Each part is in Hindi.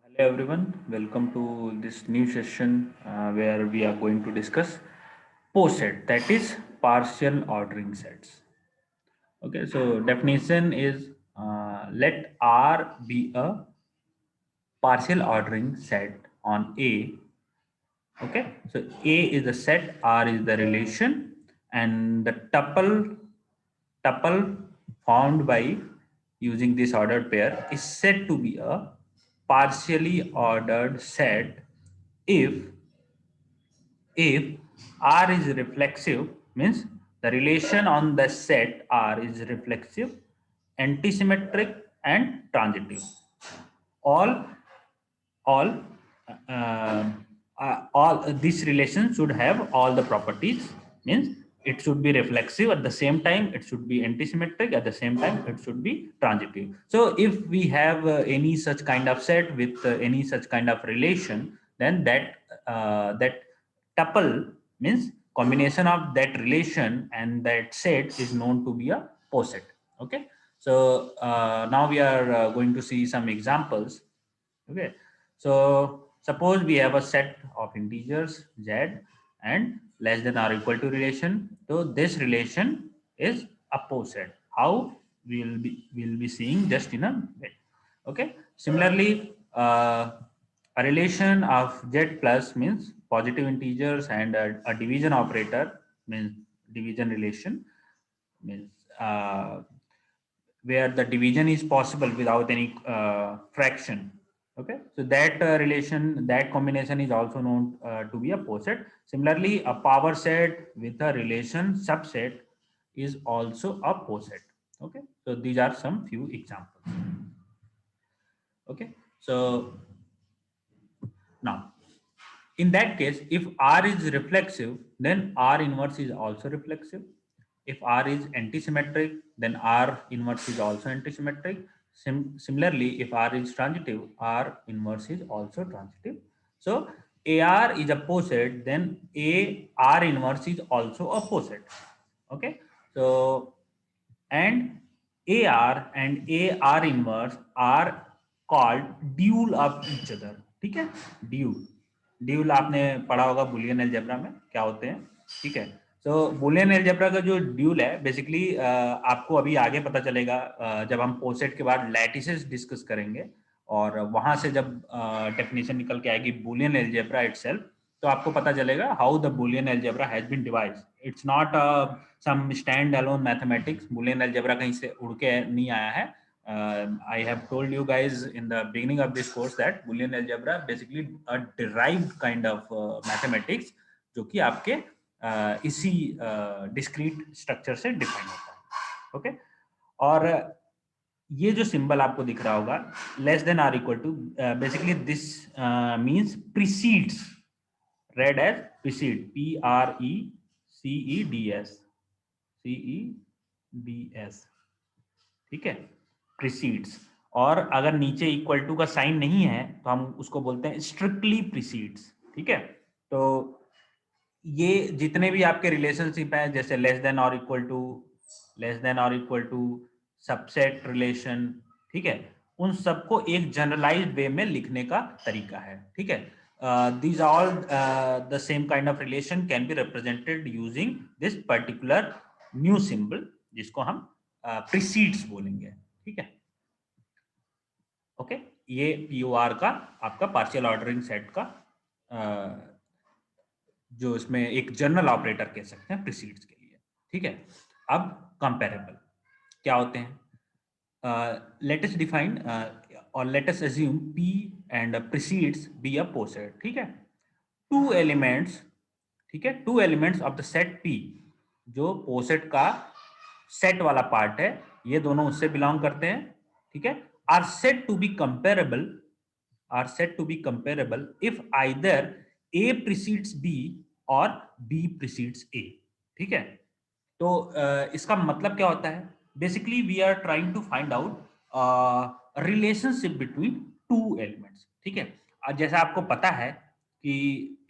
Hello everyone, welcome to this new session where we are going to discuss post set, that is partial ordering sets. Okay, so definition is let R be a partial ordering set on A. Okay, so A is the set, R is the relation, and the tuple formed by using this ordered pair is said to be a partially ordered set if if R is reflexive, means the relation on the set R is reflexive, antisymmetric, and transitive. All all uh, all this relation should have all the properties, means it should be reflexive at the same time, it should be antisymmetric at the same time, it should be transitive. So if we have any such kind of set with any such kind of relation, then that tuple, means combination of that relation and that set, is known to be a poset. Okay, so now we are going to see some examples. Okay, so suppose we have a set of integers z and less than or equal to relation. So this relation is a poset. How we'll be seeing just in a bit. Okay. Similarly, a relation of z plus means positive integers and a division operator means division relation means where the division is possible without any fraction. Okay, so that relation, that combination is also known to be a poset. Similarly, a power set with a relation subset is also a poset. Okay, so these are some few examples. Okay, so now in that case, if R is reflexive, then R inverse is also reflexive. If R is antisymmetric, then R inverse is also antisymmetric. Similarly, if R is transitive, R inverse is also transitive. So AR is a poset, then AR inverse is also a poset. Okay, so and AR and AR inverse are called dual of each other. ठीक है, ड्यूल ड्यूल आपने पढ़ा होगा बुलियन अलजेब्रा में क्या होते हैं. ठीक है, तो बुलियन अलजेब्रा का जो ड्यूल है बेसिकली आपको अभी आगे पता चलेगा जब हम पोसेट के बाद लैटिसेस डिस्कस करेंगे और वहां से जब डेफिनेशन निकल के आएगी बुलियन अलजेब्रा इटसेल्फ, तो आपको पता चलेगा how the Boolean algebra has been devised. It's not some standalone mathematics. Boolean algebra कहीं से उड़ के नहीं आया है. I have told you guys in the beginning of this course that Boolean algebra basically a derived kind of mathematics जो कि आपके इसी discrete structure से define होता है. Okay, और ये जो सिंबल आपको दिख रहा होगा less than or equal to, basically this means precedes, read as precede, PRECEDS, CEDS. ठीक है, प्रीसीड्स. और अगर नीचे इक्वल टू का साइन नहीं है तो हम उसको बोलते हैं स्ट्रिक्टली प्रीसीड्स. ठीक है, तो ये जितने भी आपके रिलेशनशिप हैं जैसे लेस देन और इक्वल टू, लेस देन और इक्वल टू, सबसेट रिलेशन, ठीक है, उन सबको एक जनरलाइज्ड वे में लिखने का तरीका है. ठीक है, these all the same kind of relation can be represented using this particular new symbol जिसको हम precedes बोलेंगे. ठीक है, ओके, ये POR का आपका पार्शियल ऑर्डरिंग सेट का जो इसमें एक जनरल ऑपरेटर कह सकते हैं प्रीसीड्स के लिए. ठीक है, अब कंपेरेबल क्या होते हैं. लेट अस डिफाइन और let us assume P and precedes be a poset. ठीक है, टू एलिमेंट्स, ठीक है, two elements of the set P, जो पोसेट का सेट वाला पार्ट है, ये दोनों उससे बिलोंग करते हैं. ठीक है, are set to be comparable, are set to be comparable if either A precedes B और B precedes A. ठीक है, तो इसका मतलब क्या होता है. Basically we are trying to find out relationship between two elements. ठीक है, जैसा आपको पता है कि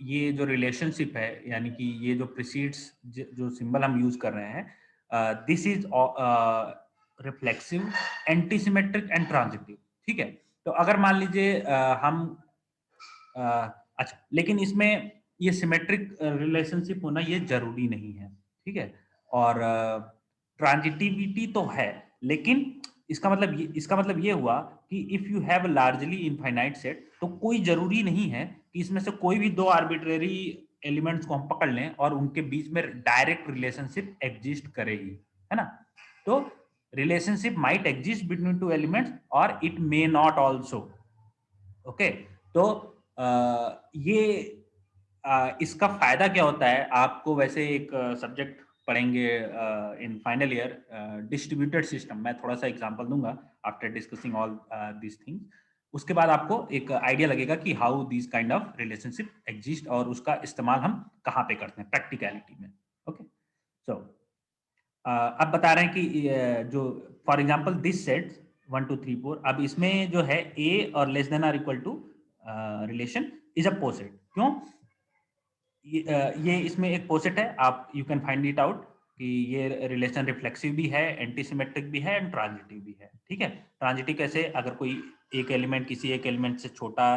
ये जो रिलेशनशिप है, यानी कि ये जो प्रीसीड्स जो सिंबल हम यूज कर रहे हैं, this is reflexive, antisymmetric and transitive. ठीक है, तो अगर मान लीजिए हम अच्छा, लेकिन इसमें ये सिमेट्रिक रिलेशनशिप होना ये जरूरी नहीं है, ठीक है। और ट्रांजिटिविटी तो है, लेकिन इसका मतलब ये हुआ कि if you have largely infinite set, तो कोई जरूरी नहीं है कि इसमें से कोई भी दो आर्बिट्रेरी एलिमेंट्स को हम पकड़ लें और उनके बीच में डायरेक्ट रिलेशनशिप एग्जिस्ट करेगी, है ना। तो relationship might exist between two elements और it may not also. Okay, तो ये इसका फायदा क्या होता है आपको, वैसे एक सब्जेक्ट पढ़ेंगे in final year, distributed system. मैं थोड़ा सा एग्जांपल दूंगा after discussing all this things. उसके बाद आपको एक आइडिया लगेगा कि how this kind of relationship exist और उसका इस्तेमाल हम कहाँ पे करते हैं प्रैक्टिकलिटी में। ओके, सो अब बता रहे हैं कि जो फॉर एग्जांपल दिस सेट 1 2 3 4, अब इसमें जो है a और less than or equal to relation is a poset. क्यों? ये इसमें एक पोसेट है, आप you can find it out कि ये रिलेशन रिफ्लेक्सिव भी है, एंटीसिमेट्रिक भी है एंड ट्रांजिटिव भी है, ठीक है। ट्रांजिटिव कैसे? अगर कोई एक एलिमेंट किसी एक एलिमेंट से छोटा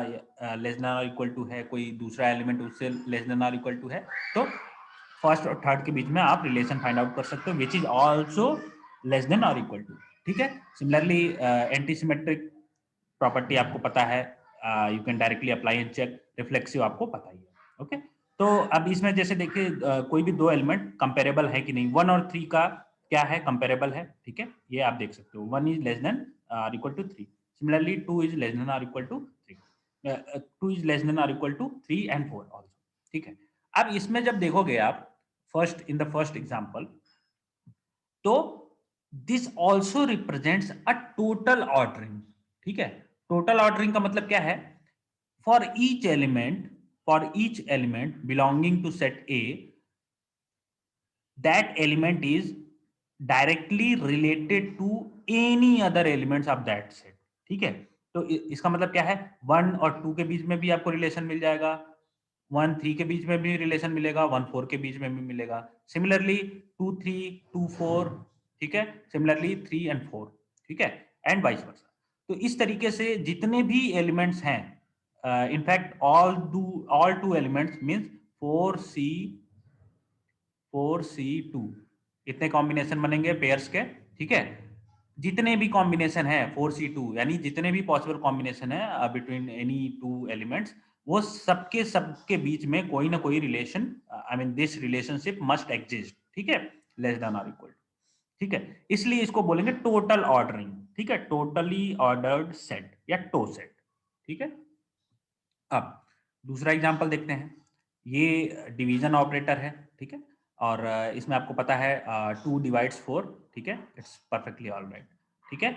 लेस देन और इक्वल टू है, कोई दूसरा एलिमेंट उससे लेस देन और इक्वल टू है, तो फर्स्ट और थर्ड के बीच में आप रिलेशन फाइंड आउट कर सकते हो which is also less than और इक्वल टू, ठीक है। सिमिलरली एंटीसिमेट्रिक प्रॉपर्टी आपको पता है, you can directly apply and check. Reflexive आपको पता ही है, ओके। तो अब इसमें जैसे देखिए कोई भी दो एलिमेंट कंपेरेबल है कि नहीं, 1 और 3 का क्या है, कंपेरेबल है, ठीक है। ये आप देख सकते हो, 1 इज लेस देन और equal to 3। Similarly 2 is less than और equal to 3, 2 is less than और इक्वल टू 3 एंड 4 ऑल्सो, ठीक है। अब इसमें जब देखोगे आप first in the first example, तो this also represents a total ordering, ठीक है। टोटल ऑर्डरिंग का मतलब क्या है? For each element belonging to set a, that element is directly related to any other elements of that set, ठीक है। तो इसका मतलब क्या है? 1 और 2 के बीच में भी आपको रिलेशन मिल जाएगा, 1 3 के बीच में भी रिलेशन मिलेगा, 1 4 के बीच में भी मिलेगा। सिमिलरली 2 3 2 4, ठीक है। सिमिलरली 3 एंड 4, ठीक है, एंड वाइस वर्सा। तो इस तरीके से जितने भी एलिमेंट्स हैं, in fact all two elements means 4c 4c2, इतने कॉम्बिनेशन बनेंगे पेयर्स के, ठीक है। जितने भी कॉम्बिनेशन है 4c2, यानी जितने भी पॉसिबल कॉम्बिनेशन है बिटवीन एनी टू एलिमेंट्स, वो सबके सबके बीच में कोई ना कोई relation, I mean this relationship must exist, ठीक है, लेस देन और इक्वल, ठीक है। इसलिए इसको बोलेंगे टोटल ऑर्डरिंग, ठीक है, टोटली ऑर्डर्ड सेट या टो सेट, ठीक है। अब दूसरा एग्जांपल देखते हैं। ये डिवीजन ऑपरेटर है, ठीक है, और इसमें आपको पता है 2 डिवाइड्स 4, ठीक है, इट्स परफेक्टली ऑल राइट, ठीक है।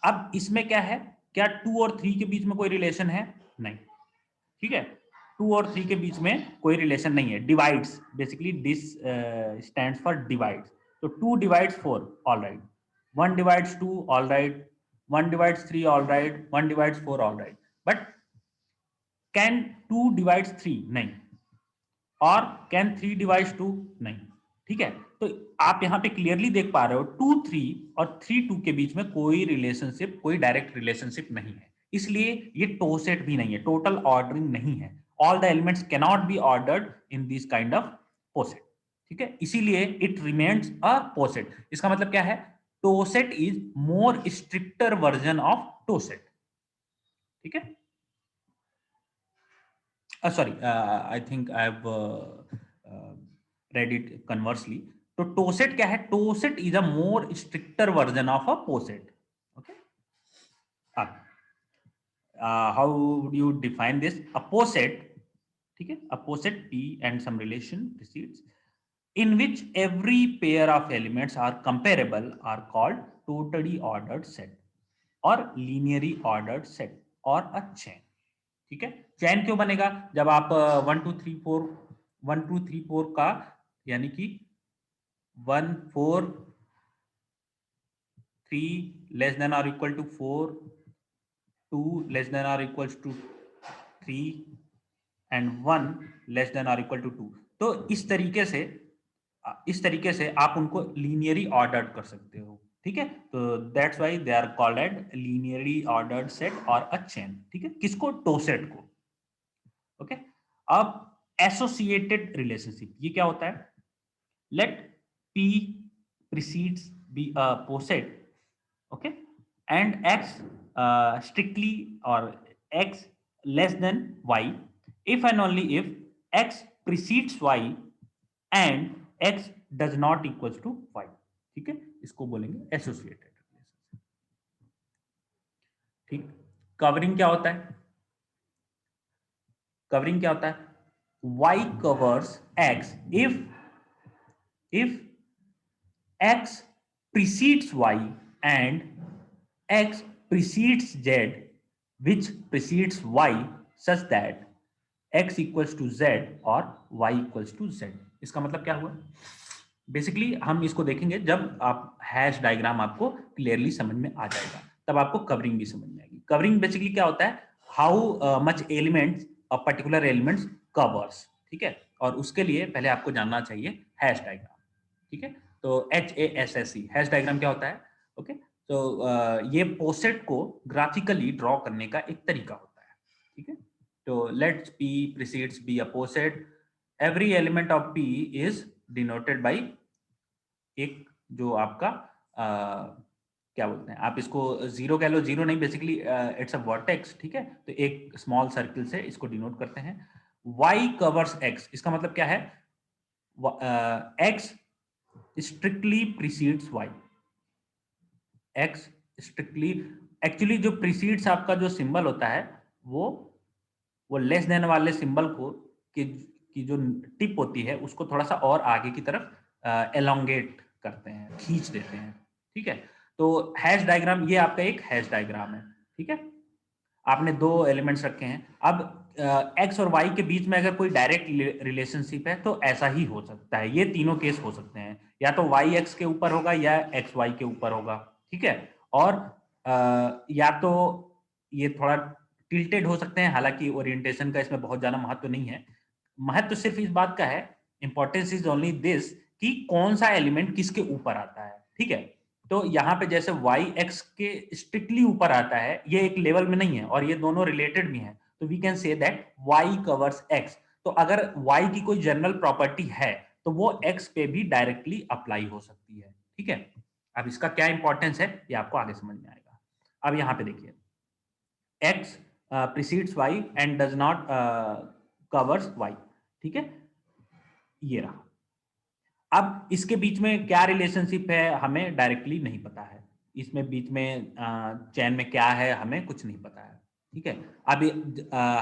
अब इसमें क्या है? क्या 2 और 3 के बीच में कोई रिलेशन है? नहीं, ठीक है। 2 और 3 के बीच में कोई रिलेशन नहीं है। Divides, basically this stands for divides. तो 2 divides 4, all right. 1 divides 2, all right. 1 divides 3, all right. 1 divides 4, all right. But can 2 divides 3? नहीं। और कैन 3 डिवाइड्स 2? नहीं, ठीक है। तो आप यहां पे क्लियरली देख पा रहे हो 2 3 और 3 2 के बीच में कोई रिलेशनशिप, कोई डायरेक्ट रिलेशनशिप नहीं है। इसलिए ये टो सेट भी नहीं है, टोटल ऑर्डरिंग नहीं है। All the elements can not be ordered in this kind of poset, ठीक है। इसीलिए इट रिमेन्स अ पोसेट। इसका मतलब क्या है? Toset is more stricter version of toset, ठीक है। Sorry, I think I've read it conversely. तो टोसेट क्या है? Toset is a more stricter version of a poset, okay. अब how would you define this? A poset, ठीक है, अ पोसेट P and some relation precedes in which every pair of elements are comparable are called totally ordered set or linearly ordered set or a chain, ठीक है। चैन क्यों बनेगा? जब आप 1 2 3 4 1 2 3 4 का, यानी कि 1 4 3 लेस देन और इक्वल टू 4, 2 लेस देन और equal to 3 and 1 less than और इक्वल टू 2। तो इस तरीके से आप उनको लीनियरली ऑर्डर्ड कर सकते हो, ठीक है, तो that's why they are called at linearly ordered set और अ चेन। ठीक है, किसको? टोसेट को। ओके, अब एसोसिएटेड रिलेशनशिप ये क्या होता है? Let P precedes be a poset, okay, and X strictly or X less than Y if and only if X precedes Y and X does not equals to Y। ठीक है, इसको बोलेंगे एसोसिएटेड रिलेशनशिप। ठीक, कवरिंग क्या होता है? कवरिंग क्या होता है? Y covers X if X precedes Y and X precedes Z, which precedes Y such that X equals to Z और Y equals to Z। इसका मतलब क्या हुआ? बेसिकली हम इसको देखेंगे जब आप हैश डायग्राम आपको क्लियरली समझ में आ जाएगा, तब आपको कवरिंग भी समझ में आएगी। कवरिंग बेसिकली क्या होता है? How much elements a particular elements covers. ठीक है, और उसके लिए पहले आपको जानना चाहिए हैश डायग्राम। ठीक है, तो HASSE हैश डायग्राम क्या होता है? ओके, तो ये पोसेट को ग्राफिकली ड्रॉ करने का एक तरीका होता है। ठीक है, तो let's P precedes B a poset, every element of P is denoted by एक जो आपका क्या बोलते हैं, आप इसको जीरो कह लो, जीरो नहीं, बेसिकली इट्स अ वर्टेक्स। ठीक है, तो एक स्मॉल सर्किल से इसको डिनोट करते हैं। Y कवर्स X, इसका मतलब क्या है? X strictly precedes Y। X strictly, actually जो प्रीसीड्स आपका जो सिंबल होता है वो लेस देन वाले सिंबल को की जो टिप होती है उसको थोड़ा सा और आगे की तरफ एलोंगेट करते हैं, खींच देते हैं। ठीक है, तो हैश डायग्राम, ये आपका एक हैश डायग्राम है। ठीक है, आपने दो एलिमेंट्स रखे हैं। अब एक्स और वाई के बीच में अगर कोई डायरेक्ट रिलेशनशिप है तो ऐसा ही हो सकता है। ये तीनों केस हो सकते हैं, या तो वाई एक्स के ऊपर होगा या एक्स वाई के ऊपर होगा। ठीक है, और या तो ये थोड़ा टिल्टेड हो सकते हैं, हालांकि ओरिएंटेशन का इसमें बहुत ज्यादा महत्व नहीं है। महत्व सिर्फ इस बात का है, इंपॉर्टेंस इज ओनली दिस, कि कौन सा एलिमेंट किसके ऊपर आता है। ठीक है, तो यहाँ पे जैसे y x के स्ट्रिक्टली ऊपर आता है, ये एक लेवल में नहीं है और ये दोनों रिलेटेड भी हैं, तो we can say that y covers x। तो अगर y की कोई जनरल प्रॉपर्टी है तो वो x पे भी डायरेक्टली अप्लाई हो सकती है। ठीक है, अब इसका क्या इंपॉर्टेंस है ये आपको आगे समझ में आएगा। अब यहाँ पे देखिए, x precedes y and does not covers y। ठीक है, ये रहा। अब इसके बीच में क्या रिलेशनशिप है हमें डायरेक्टली नहीं पता है, इसमें बीच में चैन में क्या है हमें कुछ नहीं पता है। ठीक है, अब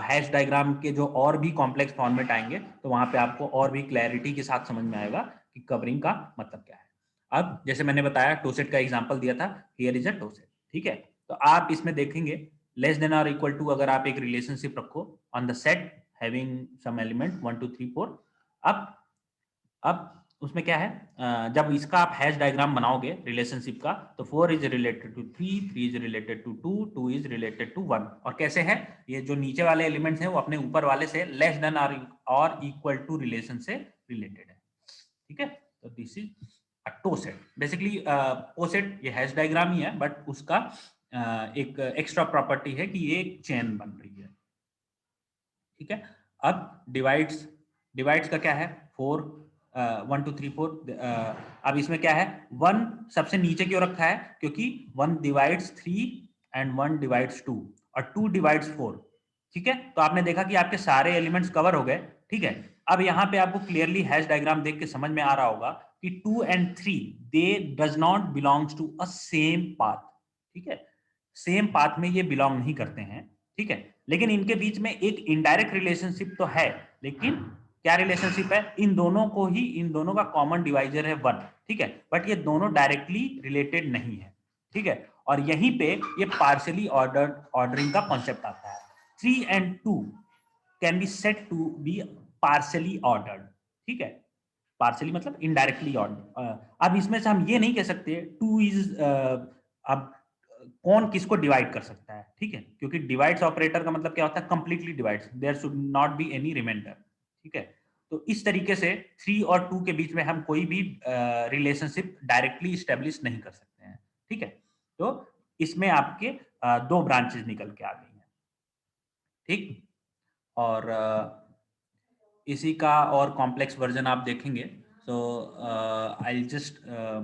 हैश डायग्राम के जो और भी कॉम्प्लेक्स फॉर्मेट आएंगे तो वहां पे आपको और भी क्लैरिटी के साथ समझ में आएगा कि कवरिंग का मतलब क्या है। अब जैसे मैंने बताया, टोसेट का एग्जांपल दिया था, हियर इज अ टोसेट। ठीक है, तो आप इसमें देखेंगे लेस देन और इक्वल टू, अगर आप एक रिलेशनशिप रखो on the set having some element 1 2 3 4। अब उसमें क्या है, जब इसका आप हैश डायग्राम बनाओगे रिलेशनशिप का, तो 4 is related to 3, 3 is related to 2, 2 is related to 1। और कैसे है, ये जो नीचे वाले एलिमेंट्स हैं वो अपने ऊपर वाले से लेस देन और इक्वल टू रिलेशन से रिलेटेड है। ठीक है, तो दिस इज अ टोसेट। बेसिकली पोसेट ये हैश डायग्राम ही है, बट उसका एक एक्स्ट्रा प्रॉपर्टी है कि ये एक चेन बन रही है। ठीक है, अब डिवाइड्स, डिवाइड्स का क्या है, 4 1 2 3 4। अब इसमें क्या है, 1 सबसे नीचे की ओर रखा है क्योंकि 1 डिवाइड्स 3 एंड 1 डिवाइड्स 2 और 2 डिवाइड्स 4। ठीक है, तो आपने देखा कि आपके सारे एलिमेंट्स कवर हो गए। ठीक है, अब यहाँ पे आपको क्लियरली हैश डायग्राम देख के समझ में आ रहा होगा कि 2 and 3 they does not belongs to a same path. ठीक है, सेम पाथ में ये बिलोंग नहीं करते हैं। ठीक है, लेकिन इनके बीच में एक इनडायरेक्ट रिलेशनशिप तो है, लेकिन क्या रिलेशनशिप है, इन दोनों को ही, इन दोनों का कॉमन डिवाइजर है 1। ठीक है, बट ये दोनों डायरेक्टली रिलेटेड नहीं है। ठीक है, और यहीं पे ये पार्शियली ऑर्डरिंग का कॉन्सेप्ट आता है। 3 and 2 can be set to be partially ordered. ठीक है, पार्शियली मतलब इनडायरेक्टली ऑर्डर। अब इसमें से हम ये नहीं कह सकते 2 इज, अब कौन किसको डिवाइड कर सकता है। ठीक है, क्योंकि डिवाइड्स ऑपरेटर का मतलब क्या होता है, completely divides, there should not be any reminder. ठीक है, तो इस तरीके से 3 और 2 के बीच में हम कोई भी रिलेशनशिप डायरेक्टली स्टेब्लिश नहीं कर सकते हैं। ठीक है, तो इसमें आपके दो ब्रांचेस निकल के आ गई हैं, ठीक। और इसी का और कॉम्प्लेक्स वर्जन आप देखेंगे, सो आई जस्ट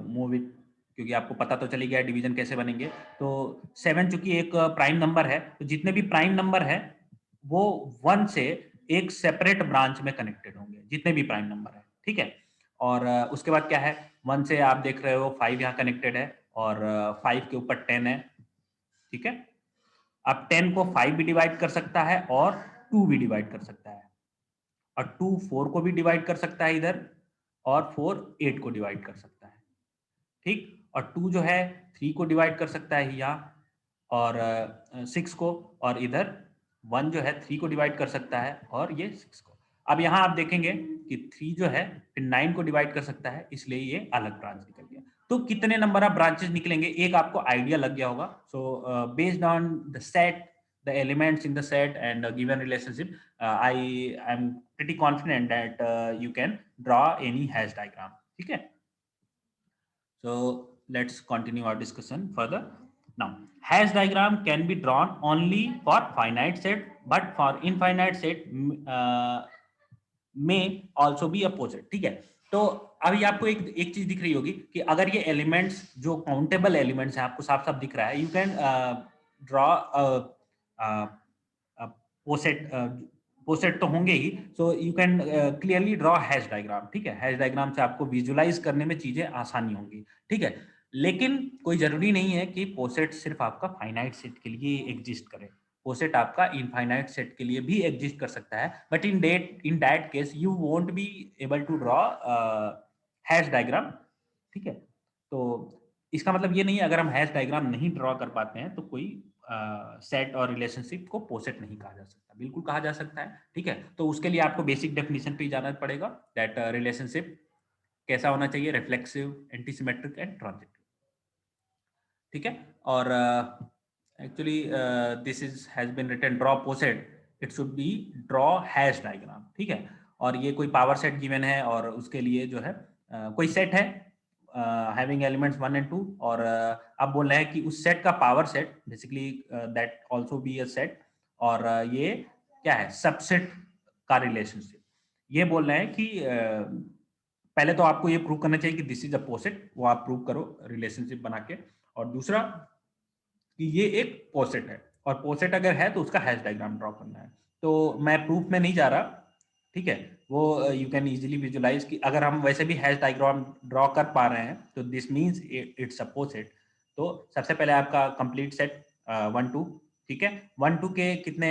मूव इट, क्योंकि आपको पता तो चली गया डिवीजन कैसे बनेंगे। तो 7 चूंकि एक प्राइम नंबर है, तो जितने भी प्राइम नंबर है वो 1 से एक सेपरेट ब्रांच में कनेक्टेड होंगे, जितने भी प्राइम नंबर है, ठीक है। और उसके बाद क्या है, 1 से आप देख रहे हो 5 यहाँ कनेक्टेड है, और 5 के ऊपर 10 है, ठीक है। अब 10 को 5 भी डिवाइड कर सकता है और 2 भी डिवाइड कर सकता है, और 2 4 को भी डिवाइड कर सकता है इधर, और 4 8 को डिवाइड कर सकता है, ठीक। और 2 जो है 3 को डिवाइड कर सकता है यहाँ, और 6 को, और इधर 1 जो है 3 को डिवाइड कर सकता है, और ये 6 को। अब यहाँ आप देखेंगे कि 3 जो है फिर 9 को डिवाइड कर सकता है, इसलिए ये अलग ब्रांच निकल गया। तो कितने नंबर ऑफ ब्रांचेस निकलेंगे एक आपको आइडिया लग गया होगा। So based on the set, the elements in the set and a given relationship, I am pretty confident that you can draw any hash diagram, ठीक है। So let's continue our discussion further. Now hash diagram can be drawn only for finite set, but for infinite set may also be opposite, ठीक है। तो अभी आपको एक चीज दिख रही होगी कि अगर ये एलिमेंट्स जो काउंटेबल एलिमेंट्स हैं आपको साफ साफ दिख रहा है, you can draw poset, poset तो होंगे ही, so you can clearly draw Hasse diagram, ठीक है। हैश डायग्राम से आपको विजुलाइज करने में चीजें आसानी होंगी, ठीक है। लेकिन कोई जरूरी नहीं है कि पोसेट सिर्फ आपका फाइनाइट सेट के लिए एग्जिस्ट करे, पोसेट आपका इनफाइनाइट सेट के लिए भी एग्जिस्ट कर सकता है, but in that case you won't be able to draw Hasse diagram, ठीक है। तो इसका मतलब ये नहीं है अगर हम हैश डायग्राम नहीं ड्रॉ कर पाते हैं तो कोई सेट और रिलेशनशिप को पोसेट नहीं कहा जा सकता, बिल्कुल कहा जा सकता है, ठीक है। तो उसके लिए आपको बेसिक डेफिनेशन पे जाना पड़ेगा, दैट रिलेशनशिप कैसा होना चाहिए, रिफ्लेक्सिव, एंटीसिमेट्रिक एंड ट्रांजिटिव, ठीक है। और actually this is has been written draw poset, it should be draw Hasse diagram, ठीक है। और ये कोई पावर सेट गिवन है और उसके लिए जो है कोई सेट है हैविंग एलिमेंट्स 1 एंड 2, और आप बोल रहे हैं कि उस सेट का power set basically that also be a set, और ये क्या है, सबसेट का रिलेशनशिप। ये बोल रहे हैं कि पहले तो आपको ये प्रूव करना चाहिए कि दिस इज अ पोसेट, वो आप प्रूव करो रिलेशनशिप बना के, और दूसरा कि ये एक पोसेट है, और पोसेट अगर है तो उसका हैश डायग्राम ड्रॉ करना है। तो मैं प्रूफ में नहीं जा रहा, ठीक है, वो यू कैन इजीली विजुलाइज कि अगर हम वैसे भी हैश डायग्राम ड्रॉ कर पा रहे हैं तो दिस मींस इट्स अ पोसेट। तो सबसे पहले आपका कंप्लीट सेट 1 2, ठीक है। 1 2 के कितने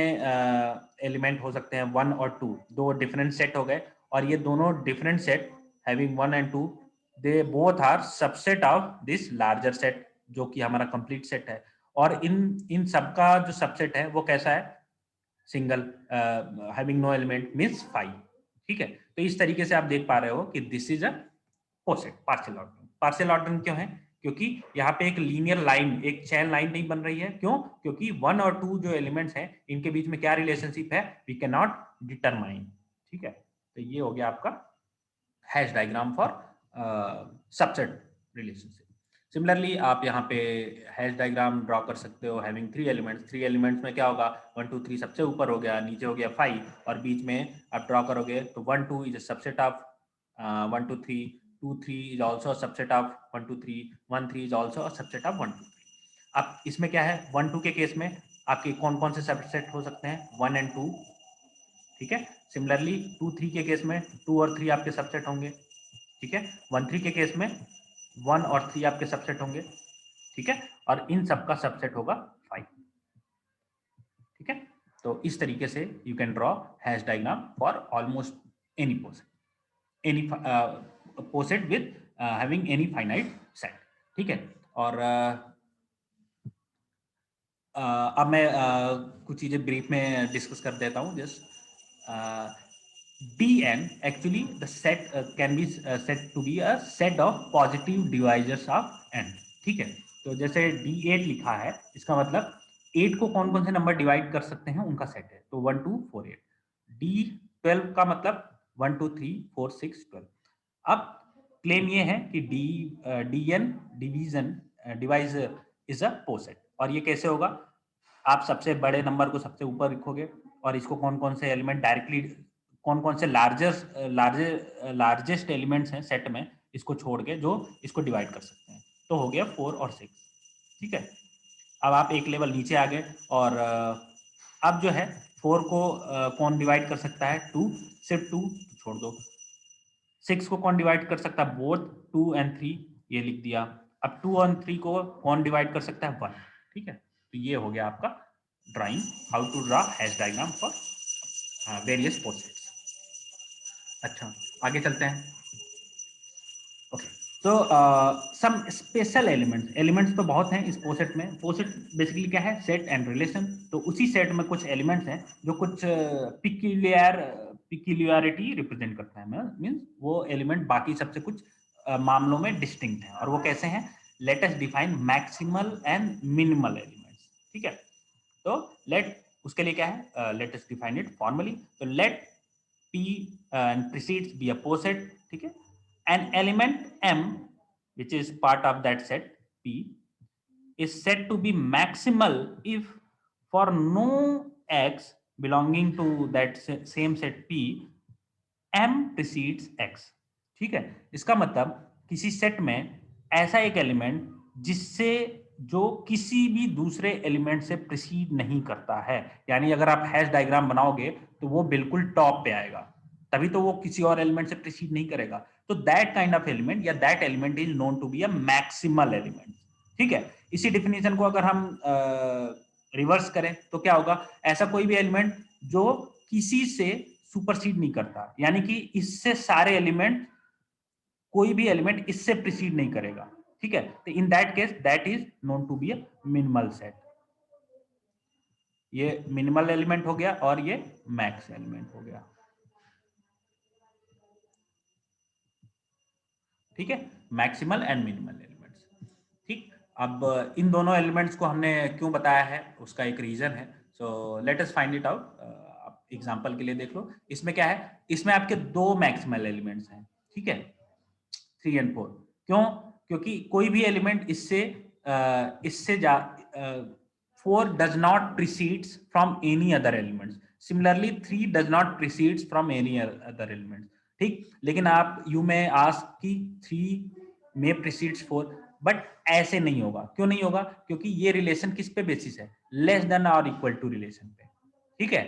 एलिमेंट हो सकते हैं, 1 और 2, दो डिफरेंट सेट हो गए, और ये दोनों different set having 1 and 2, they both are subset of this larger set जो कि हमारा कंप्लीट सेट है। और इन इन सबका जो सबसेट है वो कैसा है, single, having no element means 5, ठीक है। तो इस तरीके से आप देख पा रहे हो कि this is a poset. Partial ordering, partial ordering क्यों है, क्योंकि यहाँ पे एक लीनियर लाइन, एक चैन लाइन नहीं बन रही है, क्यों, क्योंकि 1 और 2 जो एलिमेंट्स हैं इनके बीच में क्या रिलेशनशिप है, वी कैन नॉट डिटरमाइन, ठीक है। तो ये हो गया आपका hash diagram for subset relationship. Similarly आप यहाँ पे हैश डायग्राम ड्रॉ कर सकते हो हैविंग 3 एलिमेंट्स। 3 एलिमेंट्स में क्या होगा, 1 2 3 सबसे ऊपर हो गया, नीचे हो गया 5, और बीच में आप ड्रॉ करोगे तो 1 2 is a subset of 1 2 3, 2 3 is also subset of 1 2 3, 1 3 is also subset of 1 2 3। अब इसमें क्या है, 1 2 के केस में आपके कौन कौन से सबसेट हो सकते हैं, 1 एंड 2, ठीक है। सिमिलरली 2 3 के केस में 2 और 3 आपके सबसेट होंगे, ठीक है। 1 3 के केस में 1 और 3 आपके सबसेट होंगे, ठीक है। और इन सबका सबसेट होगा 5, ठीक है। तो इस तरीके से you can draw Hasse diagram for almost any poset, any poset with having any finite set, ठीक है। और अब मैं कुछ चीजें ब्रीफ में डिस्कस कर देता हूँ। Just Dn actually the set can be said to be a set of positive divisors of n, ठीक है। तो जैसे D8 लिखा है, इसका मतलब 8 को कौन कौन से नंबर डिवाइड कर सकते हैं उनका सेट है, तो 1 2 4 8। D12 का मतलब 1 2 3 4 6 12। अब क्लेम ये है कि Dn division device is a poset. और ये कैसे होगा, आप सबसे बड़े नंबर को सबसे ऊपर लिखोगे और इसको कौन कौन से एलिमेंट डायरेक्टली, कौन कौन से लार्जेस्ट एलिमेंट्स हैं सेट में, इसको छोड़ के जो इसको डिवाइड कर सकते हैं। तो हो गया 4 और 6। ठीक है, अब आप एक लेवल नीचे आ गए और अब जो है 4 को कौन डिवाइड कर सकता है, 2, सिर्फ 2 छोड़ दो। 6 को कौन डिवाइड कर सकता है, बोथ 2 and 3, ये लिख दिया। अब 2 और 3 को कौन डिवाइड कर सकता है, 1। ठीक है, तो ये हो गया आपका drawing, how to draw Hasse diagram for various posets. अच्छा, आगे चलते हैं। ओके, तो सम स्पेशल एलिमेंट्स तो बहुत हैं इस पोसेट में। पोसेट बेसिकली क्या है, सेट एंड रिलेशन। तो उसी सेट में कुछ एलिमेंट्स हैं जो कुछ पिक्यूलियरिटी रिप्रेजेंट करता है, मींस वो एलिमेंट बाकी सबसे कुछ मामलों में डिस्टिंक्ट है। और वो कैसे हैं, let us define maximal and minimal elements. ठीक है, तो लेट, उसके लिए क्या है, let us define it formally. तो late P precedes be a poset, ठीक है, an element M which is part of that set P is said to be maximal if for no x belonging to that same set P M precedes x। ठीक है, इसका मतलब किसी सेट में ऐसा एक एलिमेंट जिससे जो किसी भी दूसरे एलिमेंट से प्रिसीड नहीं करता है, यानी अगर आप हैश डायग्राम बनाओगे तो वो बिल्कुल टॉप पे आएगा, तभी तो वो किसी और एलिमेंट से प्रिसीड नहीं करेगा। तो दैट काइंड ऑफ एलिमेंट या that element is known to be a maximal element. ठीक है, इसी डिफिनेशन को अगर हम रिवर्स करें तो क्या होगा, ऐसा कोई भी एलिमेंट जो किसी से सुपरसीड नहीं करता, यानी कि इससे सारे एलिमेंट, कोई भी एलिमेंट इससे प्रिसीड नहीं करेगा। ठीक है, तो in that case that is known to be a minimal set. ये मिनिमल एलिमेंट हो गया और ये मैक्स एलिमेंट हो गया। ठीक है, मैक्सिमल एंड मिनिमल एलिमेंट्स। ठीक, अब इन दोनों एलिमेंट्स को हमने क्यों बताया है, उसका एक रीजन है। So let us find it out. आप एग्जांपल के लिए देख लो, इसमें क्या है, इसमें आपके दो मैक्सिमल एलिमेंट्स हैं। ठीक है, 3 and 4। क्यों, क्योंकि कोई भी एलिमेंट इससे इससे 4 does not precedes from any other elements, similarly 3 does not precedes from any other elements. ठीक, लेकिन आप यू में आस्क कि 3 में प्रीसीड्स 4, बट ऐसे नहीं होगा। क्यों नहीं होगा, क्योंकि ये रिलेशन किस पे बेसिस है, लेस देन और इक्वल टू रिलेशन पे। ठीक है,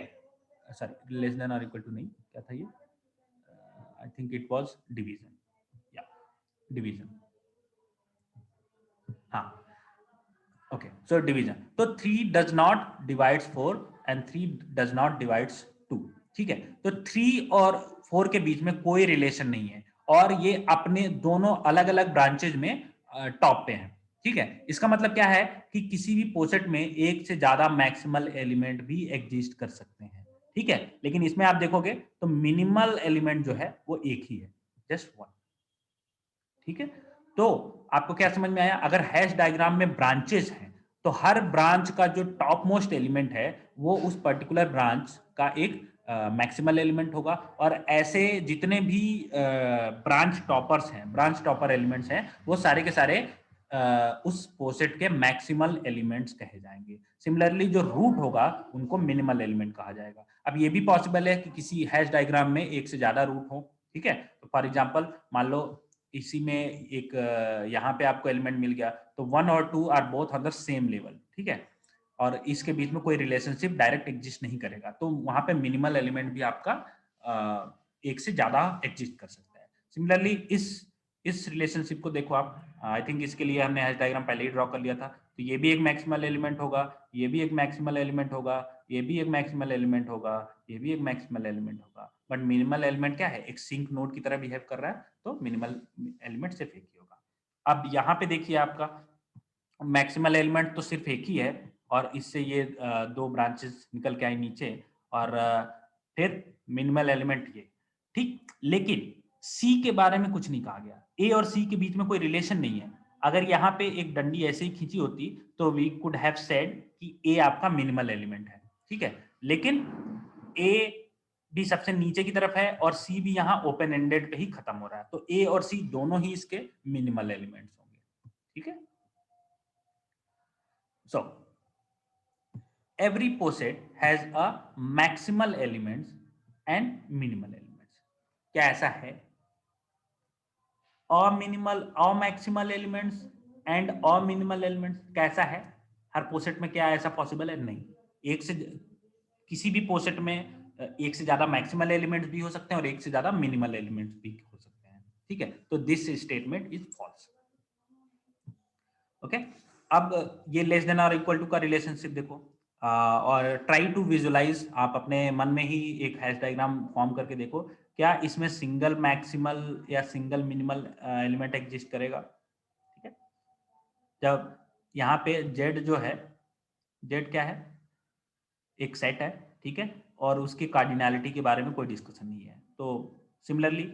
सॉरी, लेस देन और इक्वल टू नहीं, क्या था ये, I think it was division, या डिवीजन, हाँ, ओके, सो डिवीजन। तो 3 does not divides 4 and 3 does not divides 2। ठीक है, तो 3 और 4 के बीच में कोई रिलेशन नहीं है और ये अपने दोनों अलग अलग ब्रांचेज में टॉप पे हैं। ठीक है, इसका मतलब क्या है कि किसी भी पोसेट में एक से ज्यादा मैक्सिमल एलिमेंट भी एग्जिस्ट कर सकते हैं। ठीक है, लेकिन इसमें आप देखोगे तो मिनिमल एलिमेंट जो है वो एक ही है, जस्ट 1। ठीक है, तो आपको क्या समझ में आया, अगर हैश डायग्राम में ब्रांचेस हैं तो हर ब्रांच का जो टॉप मोस्ट एलिमेंट है वो उस पर्टिकुलर ब्रांच का एक मैक्सिमल एलिमेंट होगा, और ऐसे जितने भी ब्रांच टॉपर्स हैं, ब्रांच टॉपर एलिमेंट्स हैं, वो सारे के सारे उस पोसेट के मैक्सिमल एलिमेंट्स कहे जाएंगे। सिमिलरली जो रूट होगा उनको मिनिमल एलिमेंट कहा जाएगा। अब ये भी पॉसिबल है कि किसी हैश डायग्राम में एक से ज्यादा रूट हो। ठीक है, तो फॉर एग्जांपल मान लो इसी में एक यहाँ पे आपको एलिमेंट मिल गया, तो 1 और 2 are both on the same level. ठीक है, और इसके बीच में कोई रिलेशनशिप डायरेक्ट एग्जिस्ट नहीं करेगा, तो वहां पे मिनिमल एलिमेंट भी आपका एक से ज्यादा एग्जिस्ट कर सकता है। सिमिलरली इस रिलेशनशिप को देखो आप, आई थिंक इसके लिए हमने हैश डायग्राम पहले ही ड्रॉ कर लिया था। तो ये भी एक मैक्सिमल एलिमेंट होगा, ये भी एक मैक्सिमल एलिमेंट होगा, ये भी एक मैक्सिमल एलिमेंट होगा, ये भी एक मैक्सिमल एलिमेंट होगा। बट मिनिमल एलिमेंट क्या है, एक सिंक नोड की तरह बिहेव कर रहा है, तो मिनिमल एलिमेंट सिर्फ एक ही होगा। अब यहाँ पे देखिए आपका मैक्सिमल एलिमेंट तो सिर्फ एक ही है, और इससे ये दो ब्रांचेस निकल के आई नीचे, और फिर मिनिमल एलिमेंट ये। ठीक, लेकिन सी के बारे में कुछ नहीं कहा गया, ए और सी के बीच में कोई रिलेशन नहीं है। अगर यहाँ पे एक डंडी ऐसे ही खींची होती तो वी कुड हैव सेड कि ए आपका मिनिमल एलिमेंट है। ठीक है, लेकिन ए भी सबसे नीचे की तरफ है और सी भी यहाँ ओपन एंडेड पे ही खत्म हो रहा है, तो ए और सी दोनों ही इसके मिनिमल एलिमेंट्स होंगे। ठीक है, So every poset has a maximal elements and minimal elements. क्या ऐसा है? और मैक्सिमल एलिमेंट्स एंड और मिनिमल एलिमेंट्स कैसा है? हर पोसेट में क्या ऐसा पॉसिबल है? नहीं। एक से किसी भी पोसेट में एक से ज्यादा मैक्सिमल एलिमेंट्स भी हो सकते हैं और एक से ज्यादा मिनिमल एलिमेंट्स भी हो सकते हैं। ठीक है, तो this statement is false. Okay, अब ये लेस देन और इक्वल टू का रिलेशनशिप देखो, और ट्राई टू विजुलाइज, आप अपने मन में ही एक हैश डायग्राम फॉर्म करके देखो, क्या इसमें सिंगल मैक्सिमल या सिंगल मिनिमल एलिमेंट एग्जिस्ट करेगा? ठीक है, जब यहाँ पे z जो है, z क्या है? एक सेट है, ठीक है, और उसकी कार्डिनैलिटी के बारे में कोई डिस्कशन नहीं है। तो सिमिलरली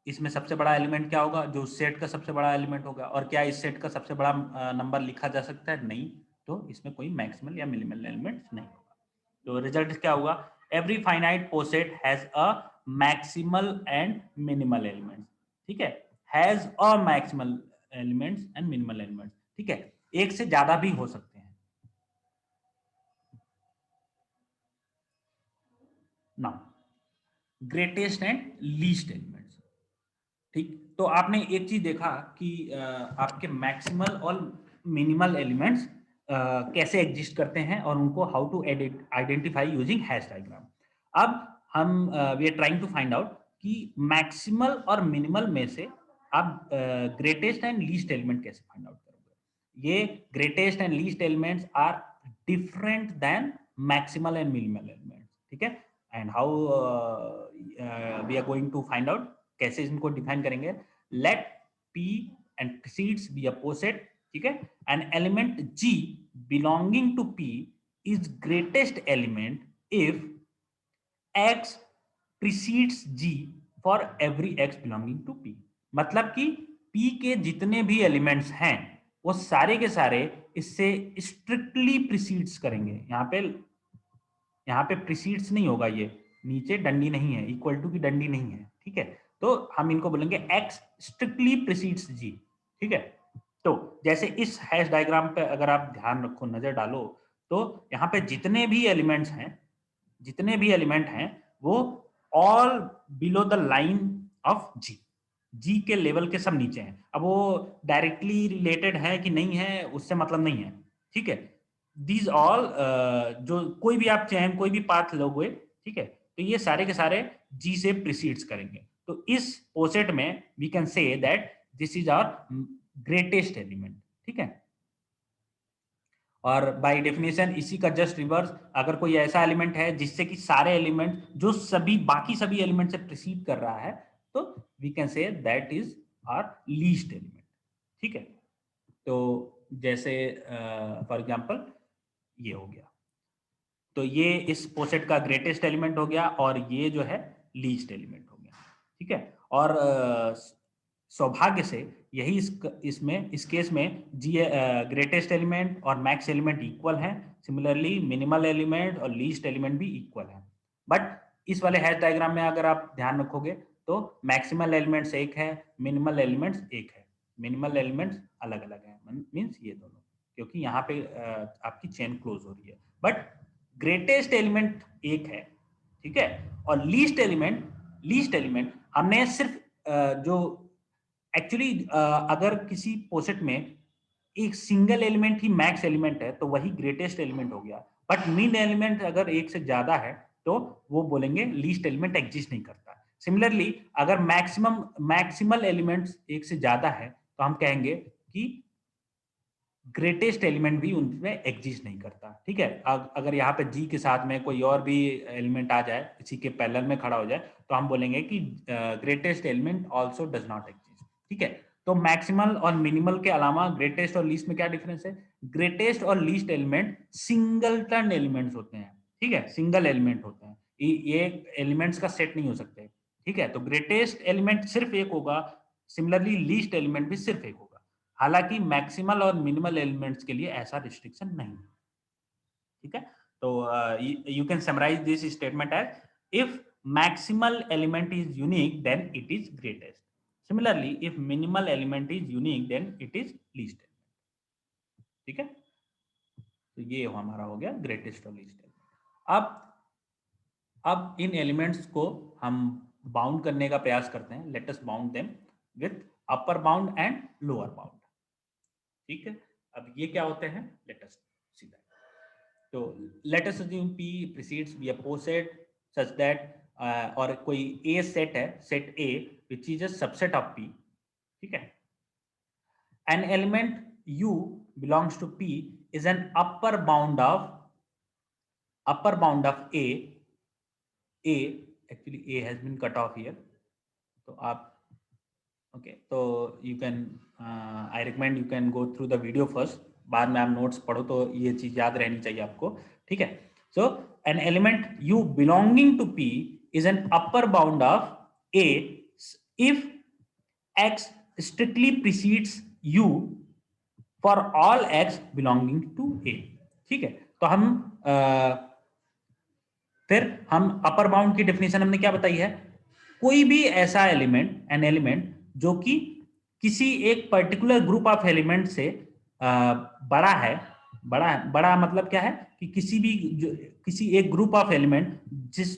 इसमें सबसे बड़ा एलिमेंट क्या होगा? जो सेट का सबसे बड़ा एलिमेंट होगा। और क्या इस सेट का सबसे बड़ा नंबर लिखा जा सकता है? नहीं। तो इसमें कोई मैक्सिमल या मिनिमल एलिमेंट नहीं होगा। तो रिजल्ट क्या होगा? Every finite poset has a maximal and minimal elements. ठीक है, has a maximal elements and minimal elements. ठीक है, एक से ज्यादा भी हो सकते हैं। Now greatest and least elements. ठीक, तो आपने एक चीज देखा कि आपके मैक्सिमल और मिनिमल एलिमेंट्स कैसे एग्जिस्ट करते हैं और उनको how to identify using Hasse diagram. अब हम we are trying to find out कि मैक्सिमल और मिनिमल में से आप ग्रेटेस्ट एंड लीस्ट एलिमेंट कैसे फाइंड आउट करोगे। ये greatest and least elements are different than maximal and minimal elements. ठीक है, and how we are going to find out, कैसे इनको डिफाइन करेंगे? Let P and precedes be a poset, ठीक है, an element G belonging to P is greatest element if X precedes G for every X belonging to P। मतलब कि P के जितने भी एलिमेंट्स हैं वो सारे के सारे इससे स्ट्रिक्टली प्रिसीड्स करेंगे। यहाँ पे प्रिसीड्स नहीं होगा, ये नीचे डंडी नहीं है, इक्वल टू की डंडी नहीं है। ठीक है, तो हम इनको बोलेंगे एक्स स्ट्रिक्टली प्रिसीड्स जी। ठीक है, तो जैसे इस हैश डायग्राम पे अगर आप ध्यान रखो, नजर डालो, तो यहाँ पे जितने भी एलिमेंट हैं वो all below the line of G. G के लेवल के सब नीचे हैं। अब वो डायरेक्टली रिलेटेड है कि नहीं है उससे मतलब नहीं है। ठीक है, दीज ऑल जो कोई भी आप चैन कोई भी पाथ लोगे, ठीक है, तो ये सारे के सारे जी से प्रिसीड्स करेंगे। तो इस पोसेट में we can say that this is our greatest element. ठीक है, और बाय डेफिनेशन इसी का जस्ट रिवर्स, अगर कोई ऐसा एलिमेंट है जिससे कि सारे एलिमेंट जो सभी बाकी सभी एलिमेंट से प्रिसीड कर रहा है, तो we can say that is our least element. ठीक है, तो जैसे फॉर एग्जांपल ये हो गया, तो ये इस पोसेट का ग्रेटेस्ट एलिमेंट हो गया और ये जो है लीस्ट एलिमेंट हो गया। ठीक है, और सौभाग्य से यही इसमें इस केस में जी ग्रेटेस्ट एलिमेंट और मैक्स एलिमेंट इक्वल है। सिमिलरली मिनिमल एलिमेंट और लीस्ट एलिमेंट भी इक्वल है। बट इस वाले हैश डायग्राम में अगर आप ध्यान रखोगे तो मैक्सिमल एलिमेंट्स एक है, मिनिमल एलिमेंट्स एक है, मिनिमल एलिमेंट्स अलग अलग है, मीन्स ये दोनों, क्योंकि यहाँ पे आपकी चेन क्लोज हो रही है। बट ग्रेटेस्ट एलिमेंट एक है, ठीक है, और लीस्ट एलिमेंट हमने सिर्फ जो एक्चुअली अगर किसी पोसेट में एक सिंगल एलिमेंट ही मैक्स एलिमेंट है तो वही ग्रेटेस्ट एलिमेंट हो गया। बट मिन एलिमेंट अगर एक से ज्यादा है तो वो बोलेंगे लीस्ट एलिमेंट एग्जिस्ट नहीं करता। सिमिलरली अगर मैक्सिमल एलिमेंट्स एक से ज्यादा है तो हम कहेंगे कि ग्रेटेस्ट एलिमेंट भी उनमें एग्जिस्ट नहीं करता। ठीक है, अगर यहाँ पे जी के साथ में कोई और भी एलिमेंट आ जाए, इसी के पैरेलल में खड़ा हो जाए, तो हम बोलेंगे कि greatest element also does not exist. ठीक है, तो मैक्सिमल और मिनिमल के अलावा ग्रेटेस्ट और लीस्ट में क्या डिफरेंस है? ग्रेटेस्ट और लीस्ट एलिमेंट सिंगलटन एलिमेंट्स होते हैं। ठीक है, सिंगल एलिमेंट होते हैं, ये एलिमेंट्स का सेट नहीं हो सकते। ठीक है, तो ग्रेटेस्ट एलिमेंट सिर्फ एक होगा, सिमिलरली लीस्ट एलिमेंट भी सिर्फ एक होगा। हालांकि मैक्सिमल और मिनिमल एलिमेंट्स के लिए ऐसा रिस्ट्रिक्शन नहीं है। ठीक है, तो you can summarize this statement as if maximal element is unique then it is greatest, similarly if minimal element is unique then it is least. ठीक है, तो ये हमारा हो गया ग्रेटेस्ट और लीस्ट एलिमेंट। अब इन एलिमेंट्स को हम बाउंड करने का प्रयास करते हैं। Let us bound them with upper bound and lower bound. ठीक है, अब ये क्या होते हैं, लेट अस सी दैट। तो let us assume P precedes B a poset set such that, और कोई A सेट है, set A which is a subset of P। ठीक है, an element U belongs to P is an upper bound of A actually A has been cut off here, तो आप ओके, तो you can, I recommend you can go through the video first, बाद में आप नोट्स पढ़ो तो ये चीज याद रहनी चाहिए आपको। ठीक है, so an element u belonging to P is an upper bound of a if x strictly precedes u for all x belonging to a. ठीक है, तो हम फिर हम अपर बाउंड की डेफिनेशन हमने क्या बताई है, कोई भी ऐसा एलिमेंट, एन एलिमेंट जो कि किसी एक पर्टिकुलर ग्रुप ऑफ एलिमेंट से बड़ा है, बड़ा मतलब क्या है कि किसी एक ग्रुप ऑफ एलिमेंट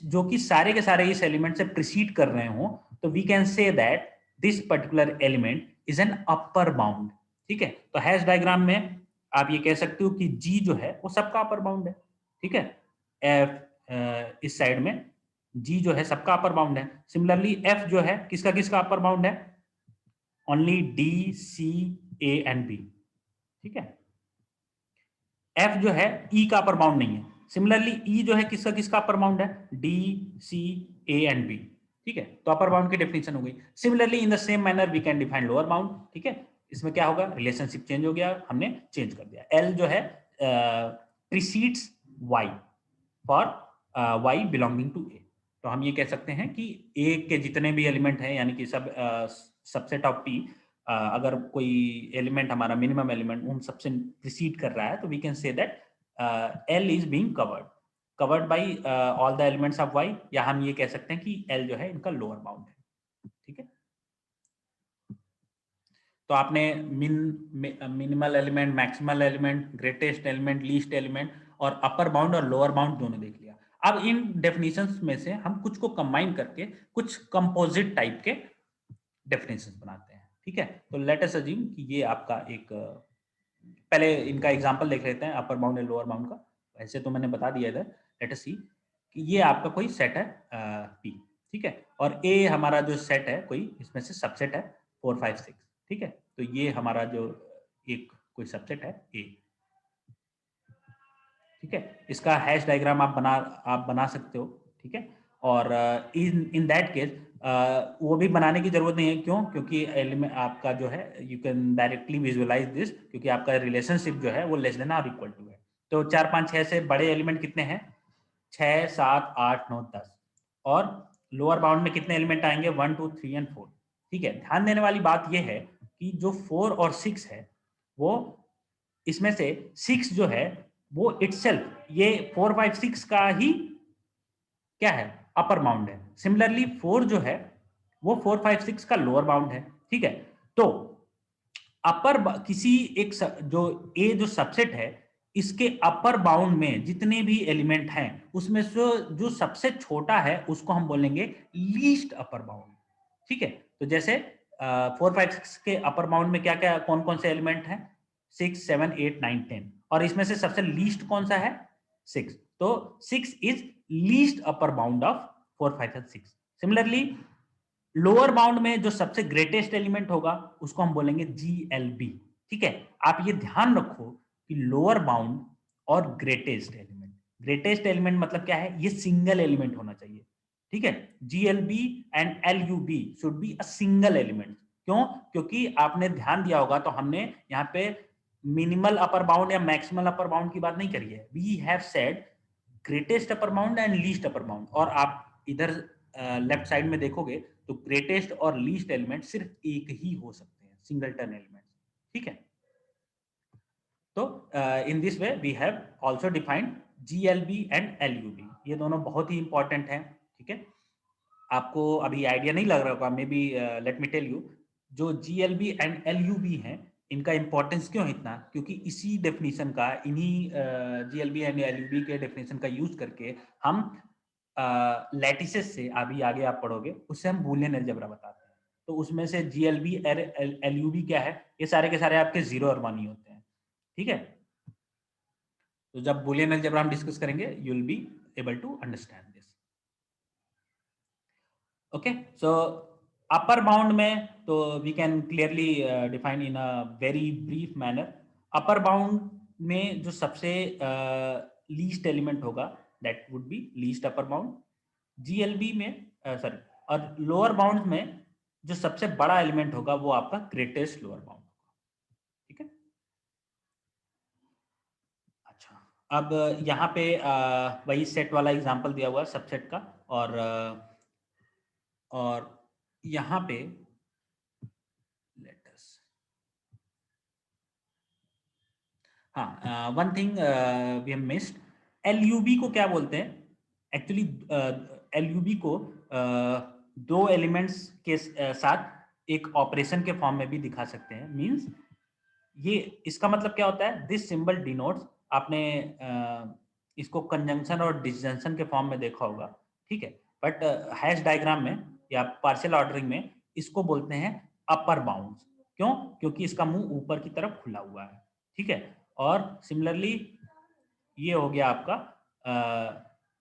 जो कि सारे के सारे इस एलिमेंट से प्रीसीड कर रहे हो, तो we can say that this particular element is an upper bound. ठीक है, तो हैश डायग्राम में आप ये कह सकते हो कि जी जो है वो सबका अपर बाउंड है। ठीक है, एफ इस साइड में जी जो है सबका अपर बाउंड है। सिमिलरली एफ जो है किसका किसका अपर बाउंड है, only D C A and B. ठीक है, एफ जो है ई का अपर बाउंड नहीं है। सिमिलरली ई जो है किसका किसका अपर बाउंड है, D C A and B. ठीक है, तो अपर बाउंड की डेफिनेशन हो गई। Similarly in the same manner we can define lower bound. ठीक है, इसमें क्या होगा, रिलेशनशिप चेंज हो गया, हमने चेंज कर दिया। एल जो है precedes y for y belonging to a. तो हम ये कह सकते हैं कि ए के जितने भी एलिमेंट हैं, यानी कि सबसेट ऑफ पी, अगर कोई एलिमेंट हमारा मिनिमम एलिमेंट उन सबसे प्रीसीड कर रहा है, तो we can say that L is being covered by all the elements of Y, या हम ये कह सकते हैं कि एल जो है इनका लोअर बाउंड है। ठीक है, तो आपने minimal element, maximal element, greatest element, least element और अपर बाउंड और लोअर बाउंड दोनों देख लिया। अब इन डेफिनेशंस में से हम कुछ को कंबाइन करके कुछ कंपोजिट टाइप के डेफिनेशंस बनाते हैं। ठीक है, तो लेट अस अज्यूम कि ये आपका एक, पहले इनका एग्जांपल देख लेते हैं अपर बाउंड और लोअर बाउंड का। ऐसे तो मैंने बता दिया इधर, लेट अस सी कि ये आपका कोई सेट है पी। ठीक है, और ए हमारा जो सेट है कोई, इसमें से सबसेट है 4 5 6। ठीक है, तो ये हमारा जो एक कोई सबसेट है ए। ठीक है, इसका हैश डायग्राम आप बना सकते हो। ठीक है, और इन दैट केस वो भी बनाने की जरूरत नहीं है, क्यों, क्योंकि एलिमेंट आपका जो है you can directly visualize this, क्योंकि आपका रिलेशनशिप जो है वो लेस देन और इक्वल टू है। तो 4 5 6 से बड़े एलिमेंट कितने हैं, 6 7 8 9 10, और लोअर बाउंड में कितने एलिमेंट आएंगे, 1 2 3 एंड 4। ठीक है, ध्यान देने वाली बात यह है कि जो 4 और 6 है, वो इसमें से 6 जो है वो इटसेल्फ ये 4 5 6 का ही क्या है, अपर बाउंड है। सिमिलरली 4 जो है वो 4 5 6 का लोअर बाउंड है। ठीक है, तो किसी एक जो ए जो सबसेट है, इसके अपर बाउंड में जितने भी एलिमेंट हैं, उसमें से जो सबसे छोटा है उसको हम बोलेंगे लीस्ट अपर बाउंड। ठीक है, तो जैसे 4 5 6 के अपर बाउंड में क्या क्या कौन कौन से एलिमेंट हैं, 6 7 8 9 10, और इसमें से सबसे लीस्ट कौन सा है, 6। तो 6 is least upper bound of 4 5 6। Similarly lower bound में जो सबसे ग्रेटेस्ट एलिमेंट होगा उसको हम बोलेंगे GLB। ठीक है, आप ये ध्यान रखो कि लोअर बाउंड और ग्रेटेस्ट एलिमेंट मतलब क्या है, ये सिंगल एलिमेंट होना चाहिए। ठीक है, GLB and LUB should be a single element. क्यों, क्योंकि आपने ध्यान दिया होगा तो हमने यहाँ पे मिनिमल अपर बाउंड या मैक्सिमल अपर बाउंड की बात नहीं करी है, we have said greatest upper bound and least upper bound. और आप इधर लेफ्ट साइड में देखोगे तो ग्रेटेस्ट और लीस्ट एलिमेंट सिर्फ एक ही हो सकते हैं, सिंगलटन एलिमेंट। ठीक है, तो in this way we have also defined GLB and LUB, ये दोनों बहुत ही इंपॉर्टेंट हैं। ठीक है, आपको अभी आइडिया नहीं लग रहा होगा, maybe let me tell you, जो GLB एंड LUB हैं इनका इंपॉर्टेंस क्यों है इतना, क्योंकि इसी डेफिनेशन का, इन्हीं जीएलबी एंड एलयूबी के डेफिनेशन का यूज करके हम लैटिसेस से, अभी आगे आप पढ़ोगे, उससे हम बूलियन अलजेब्रा बताते हैं। तो उसमें से जीएलबी एलयूबी क्या है, ये सारे के सारे आपके 0 और 1 ही होते हैं, ठीक है। तो जब बूलियन अलजेब्रा हम डिस्कस करेंगे, you will be able to understand this. Okay, so upper bound में तो we can clearly define in a very brief manner. Upper bound में जो सबसे लीस्ट एलिमेंट होगा, that would be least upper bound. GLB में सॉरी, और लोअर बाउंड में जो सबसे बड़ा एलिमेंट होगा वो आपका ग्रेटेस्ट लोअर बाउंड होगा, ठीक है। अच्छा, अब यहाँ पे वही सेट वाला एग्जांपल दिया हुआ है सबसेट का, और यहाँ पे लेट अस, हाँ, one thing we have missed, LUB को क्या बोलते हैं एक्चुअली। एलयूबी को दो एलिमेंट्स के साथ एक ऑपरेशन के फॉर्म में भी दिखा सकते हैं। मींस ये, इसका मतलब क्या होता है, दिस सिंबल डिनोट्स, आपने इसको कंजंक्शन और डिसजंक्शन के फॉर्म में देखा होगा, ठीक है। बट हैश डायग्राम में या पार्शियल ऑर्डरिंग में इसको बोलते हैं अपर बाउंड्स। क्यों? क्योंकि इसका मुंह ऊपर की तरफ खुला हुआ है, ठीक है। और सिमिलरली ये हो गया आपका,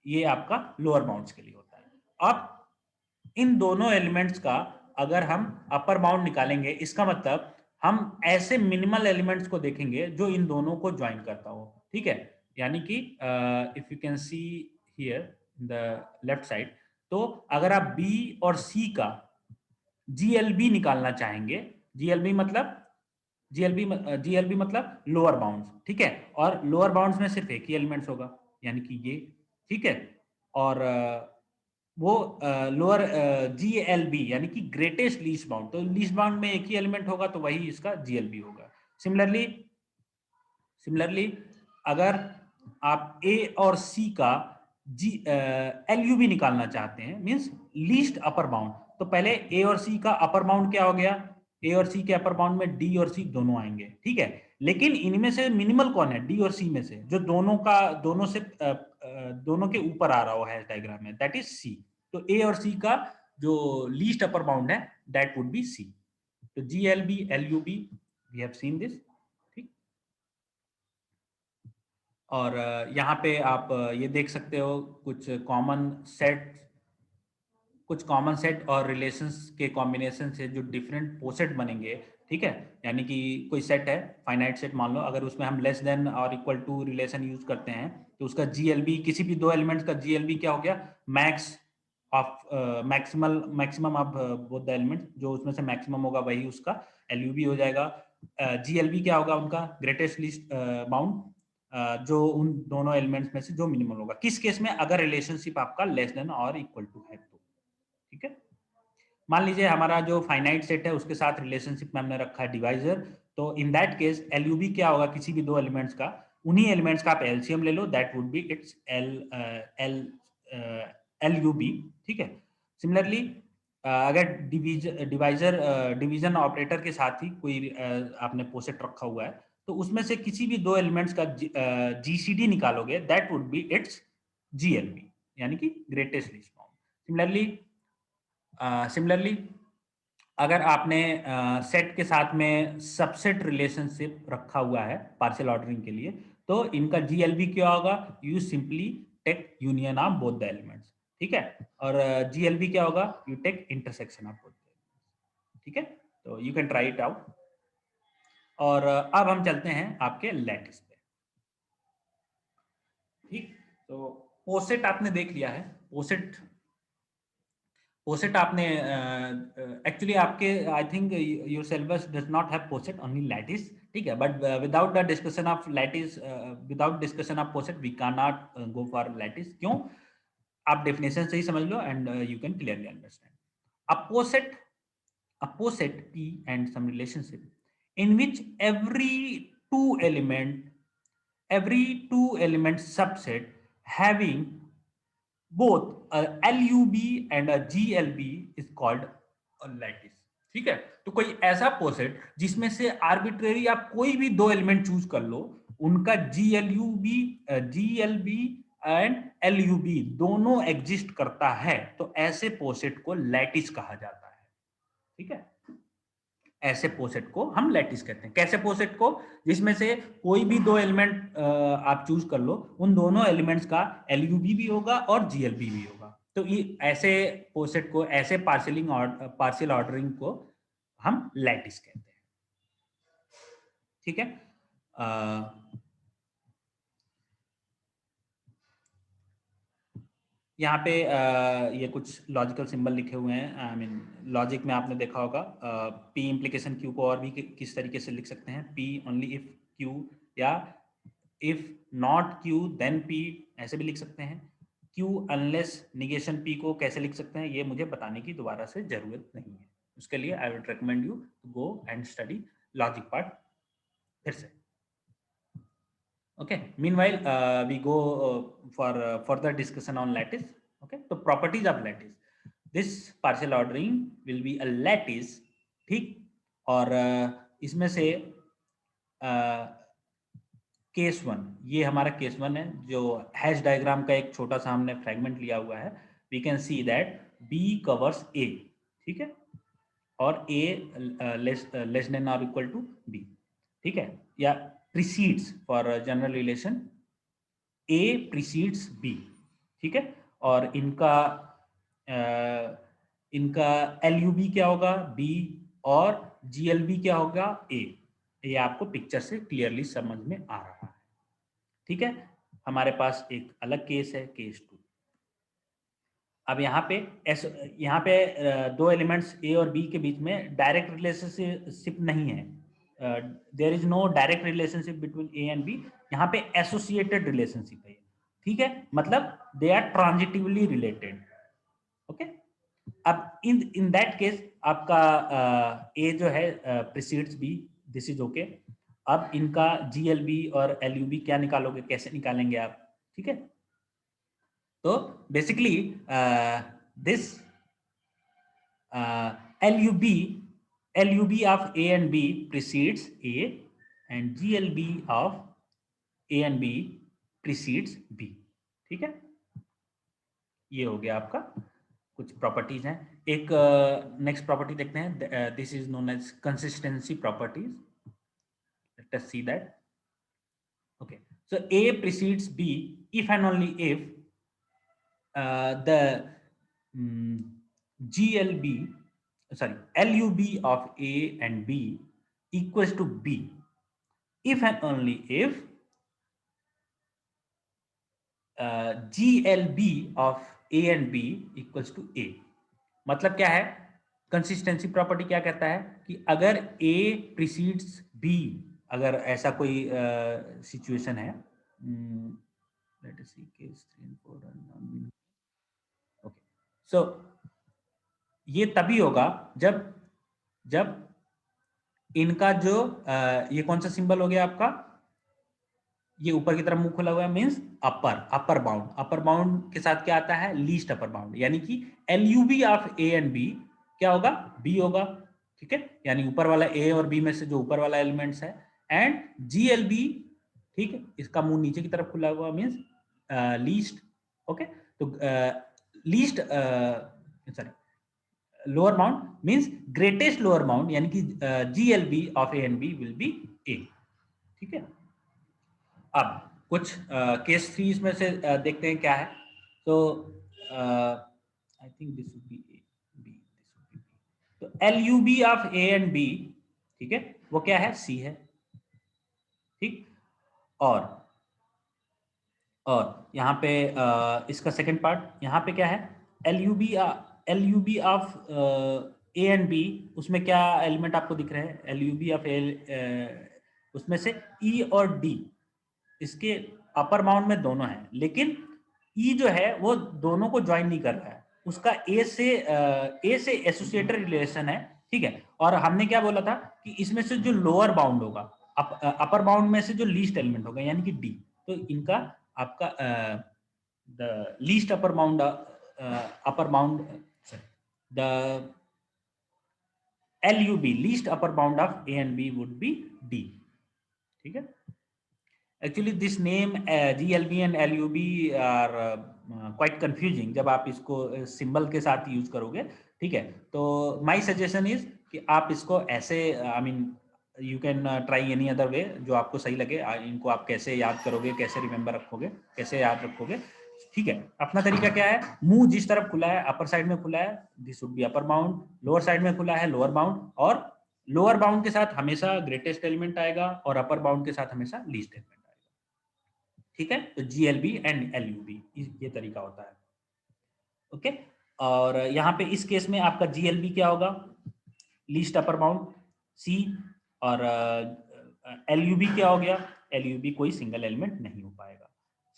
ये आपका लोअर बाउंड्स के लिए होता है। अब इन दोनों एलिमेंट्स का अगर हम अपर बाउंड निकालेंगे, इसका मतलब हम ऐसे मिनिमल एलिमेंट्स को देखेंगे जो इन दोनों को ज्वाइन करता हो, ठीक है। यानी कि if you can see here the left side, तो अगर आप बी और सी का जीएलबी निकालना चाहेंगे, जीएलबी मतलब जीएलबी मतलब लोअर बाउंड्स, ठीक है। और लोअर बाउंड्स में सिर्फ एक ही एलिमेंट्स होगा, यानी कि ये, ठीक है। और वो लोअर जीएलबी यानी कि ग्रेटेस्ट लीस्ट बाउंड, तो लीस्ट बाउंड में एक ही एलिमेंट होगा, तो वही इसका जीएलबी होगा। सिमिलरली अगर आप ए और सी का जी एलयूबी निकालना चाहते हैं, मींस लीस्ट अपर बाउंड, तो पहले ए और सी का अपर बाउंड क्या हो गया, ए और सी के अपर बाउंड में डी और सी दोनों आएंगे, ठीक है। लेकिन इनमें से मिनिमल कौन है, डी और सी में से, जो दोनों से दोनों के ऊपर आ रहा हो हैश डायग्राम में, दैट इज सी। तो ए और सी का जो लीस्ट अपर बाउंड है, दैट वुड बी सी। तो G L B L you B, we have seen this, ठीक। और यहाँ पे आप ये देख सकते हो कुछ कॉमन सेट और रिलेशंस के कॉम्बिनेशन से जो डिफरेंट पोसेट बनेंगे, ठीक है। यानी कि कोई सेट है, फाइनाइट सेट मान लो, अगर उसमें हम लेस देन और इक्वल टू रिलेशन यूज करते हैं, तो उसका जीएलबी, किसी भी दो एलिमेंट्स का जीएलबी क्या हो गया, max of maximum of both the elements, जो उसमें से मैक्सिमम होगा वही उसका एलयूबी हो जाएगा। जीएलबी क्या होगा उनका, ग्रेटेस्ट लीस्ट बाउंड, जो उन दोनों एलिमेंट्स में से जो मिनिमम होगा, किस केस में, अगर रिलेशनशिप आपका लेस देन और इक्वल टू है तो, ठीक है। मान लीजिए हमारा जो फाइनाइट सेट है उसके साथ रिलेशनशिप में हमने रखा है डिवाइजर, तो इन दैट केस एलयूबी क्या होगा, किसी भी दो एलिमेंट्स का, उन्हीं एलिमेंट्स का आप एलसीएम ले लो, that would be its l l you b, ठीक है। सिमिलरली अगर डिवीजन ऑपरेटर के साथ ही कोई आपने पोसेट रखा हुआ है, तो उसमें से किसी भी दो एलिमेंट्स का जीसीडी निकालोगे, that would be it's GLB, यानी कि ग्रेटेस्ट लीस्ट बाउंड। सिमिलरली अगर आपने सेट के साथ में सबसेट रिलेशनशिप रखा हुआ है पार्शियल ऑर्डरिंग के लिए, तो इनका जीएलबी क्या होगा, you simply take union of both the elements, ठीक है। और जीएलबी क्या होगा, you take intersection of both, ठीक है। तो you can try it out. और अब हम चलते हैं आपके लैटिस पे, ठीक। तो पोसेट आपने देख लिया है, पोसेट आपने एक्चुअली आपके, I think your syllabus does not have poset, only lattice, ठीक है। But without the discussion of lattice, without discussion of poset we can not go for lattice. क्यों? आप डेफिनेशन से ही समझ लो and you can clearly understand. A poset P and some relationship in which every two element subset having both a LUB and a GLB is called a lattice. ठीक है। तो कोई ऐसा पोसेट जिसमें से आर्बिट्रेरी आप कोई भी दो एलिमेंट चूज कर लो, उनका जीएलबी एंड एलयूबी दोनों एग्जिस्ट करता है, तो ऐसे पोसेट को लैटिस कहा जाता है। ठीक है, ऐसे पोसेट को हम लैटिस कहते हैं। कैसे पोसेट को? जिसमें से कोई भी दो एलिमेंट आप चूज कर लो, उन दोनों एलिमेंट्स का एलयूबी भी होगा और जीएलबी भी होगा। तो ये ऐसे पोसेट को, ऐसे पार्शियल ऑर्डरिंग को हम लैटिस कहते हैं। ठीक है। यहाँ पे ये कुछ लॉजिकल सिंबल लिखे हुए हैं। आई मीन लॉजिक में आपने देखा होगा पी इम्प्लीकेशन क्यू को और भी किस तरीके से लिख सकते हैं, पी ओनली इफ क्यू, या if not Q then P, ऐसे भी लिख सकते हैं। क्यू अनलेस निगेशन पी को कैसे लिख सकते हैं, ये मुझे बताने की दोबारा से जरूरत नहीं है। उसके लिए I would recommend you to go and study logic part फिर से। Okay, meanwhile we go for further discussion on lattice. Okay, so properties of lattice, this partial ordering will be a lattice. ठीक, और इसमें से केस वन, ये हमारा केस वन है, जो हैश डायग्राम का एक छोटा सा हमने फ्रेगमेंट लिया हुआ है। We can see that B covers A, ठीक है, और ए लेस देन और इक्वल टू बी, ठीक है, या precedes for general relation A precedes B, ठीक है। और इनका इनका एलयूबी क्या होगा, बी, और जीएलबी क्या होगा, ए। ये आपको पिक्चर से क्लियरली समझ में आ रहा है। ठीक है, हमारे पास एक अलग केस है, केस टू। अब यहाँ पे दो एलिमेंट्स ए और बी के बीच में डायरेक्ट रिलेशनशिप नहीं है। There is no direct relationship between A and B. यहाँ पे एसोसिएटेड रिलेशनशिप है। ठीक है, मतलब they are transitively related. Okay, अब इन दैट केस आपका ए जो है precedes B, this is okay. अब इनका जीएलबी और एलयूबी क्या निकालोगे, कैसे निकालेंगे आप? ठीक है, तो basically this LUB of A and B precedes A, and GLB of A and B precedes B. ठीक है, ये हो गया आपका कुछ प्रॉपर्टीज हैं। एक नेक्स्ट प्रॉपर्टी देखते हैं, this is known as consistency properties. Let us see that. Okay, so A precedes B if and only if the LUB of A and B equals to B, if and only if GLB of A and B equals to A। मतलब क्या है, कंसिस्टेंसी प्रॉपर्टी क्या कहता है कि अगर A प्रीसीड्स B, अगर ऐसा कोई सिचुएशन है, let us see case 3 and 4। Okay, so ये तभी होगा जब जब इनका जो ये कौन सा सिंबल हो गया आपका, ये ऊपर की तरफ मुंह खुला हुआ है, means upper bound. Upper bound के साथ क्या आता है, लीस्ट अपर बाउंड, यानी कि एलयूबी ऑफ ए एंड बी क्या होगा, बी होगा। ठीक है, यानी ऊपर वाला ए और बी में से जो ऊपर वाला एलिमेंट्स है, एंड जीएलबी, ठीक है, इसका मुंह नीचे की तरफ खुला हुआ मींस लीस्ट। ओके, तो least sorry lower bound means greatest lower bound, यानी कि GLB of A and b will be a. ठीक है, अब कुछ केस थ्री इसमें से देखते हैं क्या है। तो I think this would be A, B, this would be B. तो LUB of A and B, ठीक है, वो क्या है, सी है। ठीक, और यहाँ पे इसका सेकंड पार्ट, यहाँ पे क्या है, एलयूबी ऑफ ए एंड बी, उसमें क्या एलिमेंट आपको दिख रहे हैं, एलयूबी ऑफ ए, उसमें से ई और डी इसके अपर बाउंड में दोनों हैं, लेकिन ई जो है वो दोनों को ज्वाइन नहीं कर रहा है, उसका ए से एसोसिएटेड रिलेशन है। ठीक है, और हमने क्या बोला था कि इसमें से जो लोअर बाउंड होगा, अपर बाउंड में से जो लीस्ट एलिमेंट होगा यानी कि डी, तो इनका आपका the least upper bound the LUB, least upper bound of A and B would be D. ठीक है. Actually this name GLB and LUB are quite confusing जब आप इसको सिंबल के साथ यूज करोगे. ठीक है, तो माय सजेशन इज कि आप इसको ऐसे, I mean you can try any other way, जो आपको सही लगे. इनको आप कैसे याद करोगे, कैसे रिमेंबर रखोगे, कैसे याद रखोगे. ठीक है, अपना तरीका क्या है, मुंह जिस तरफ खुला है, अपर साइड में खुला है, this would B upper bound. Lower side में खुला है, लोअर बाउंड. और लोअर बाउंड के साथ हमेशा ग्रेटेस्ट एलिमेंट आएगा और अपर बाउंड के साथ हमेशा लीस्ट एलिमेंट आएगा. ठीक है, तो GLB एंड LUB ये तरीका होता है. ओके, और यहाँ पे इस केस में आपका GLB क्या होगा, लीस्ट अपर बाउंड C. और LUB क्या हो गया, LUB कोई सिंगल एलिमेंट नहीं हो पाएगा.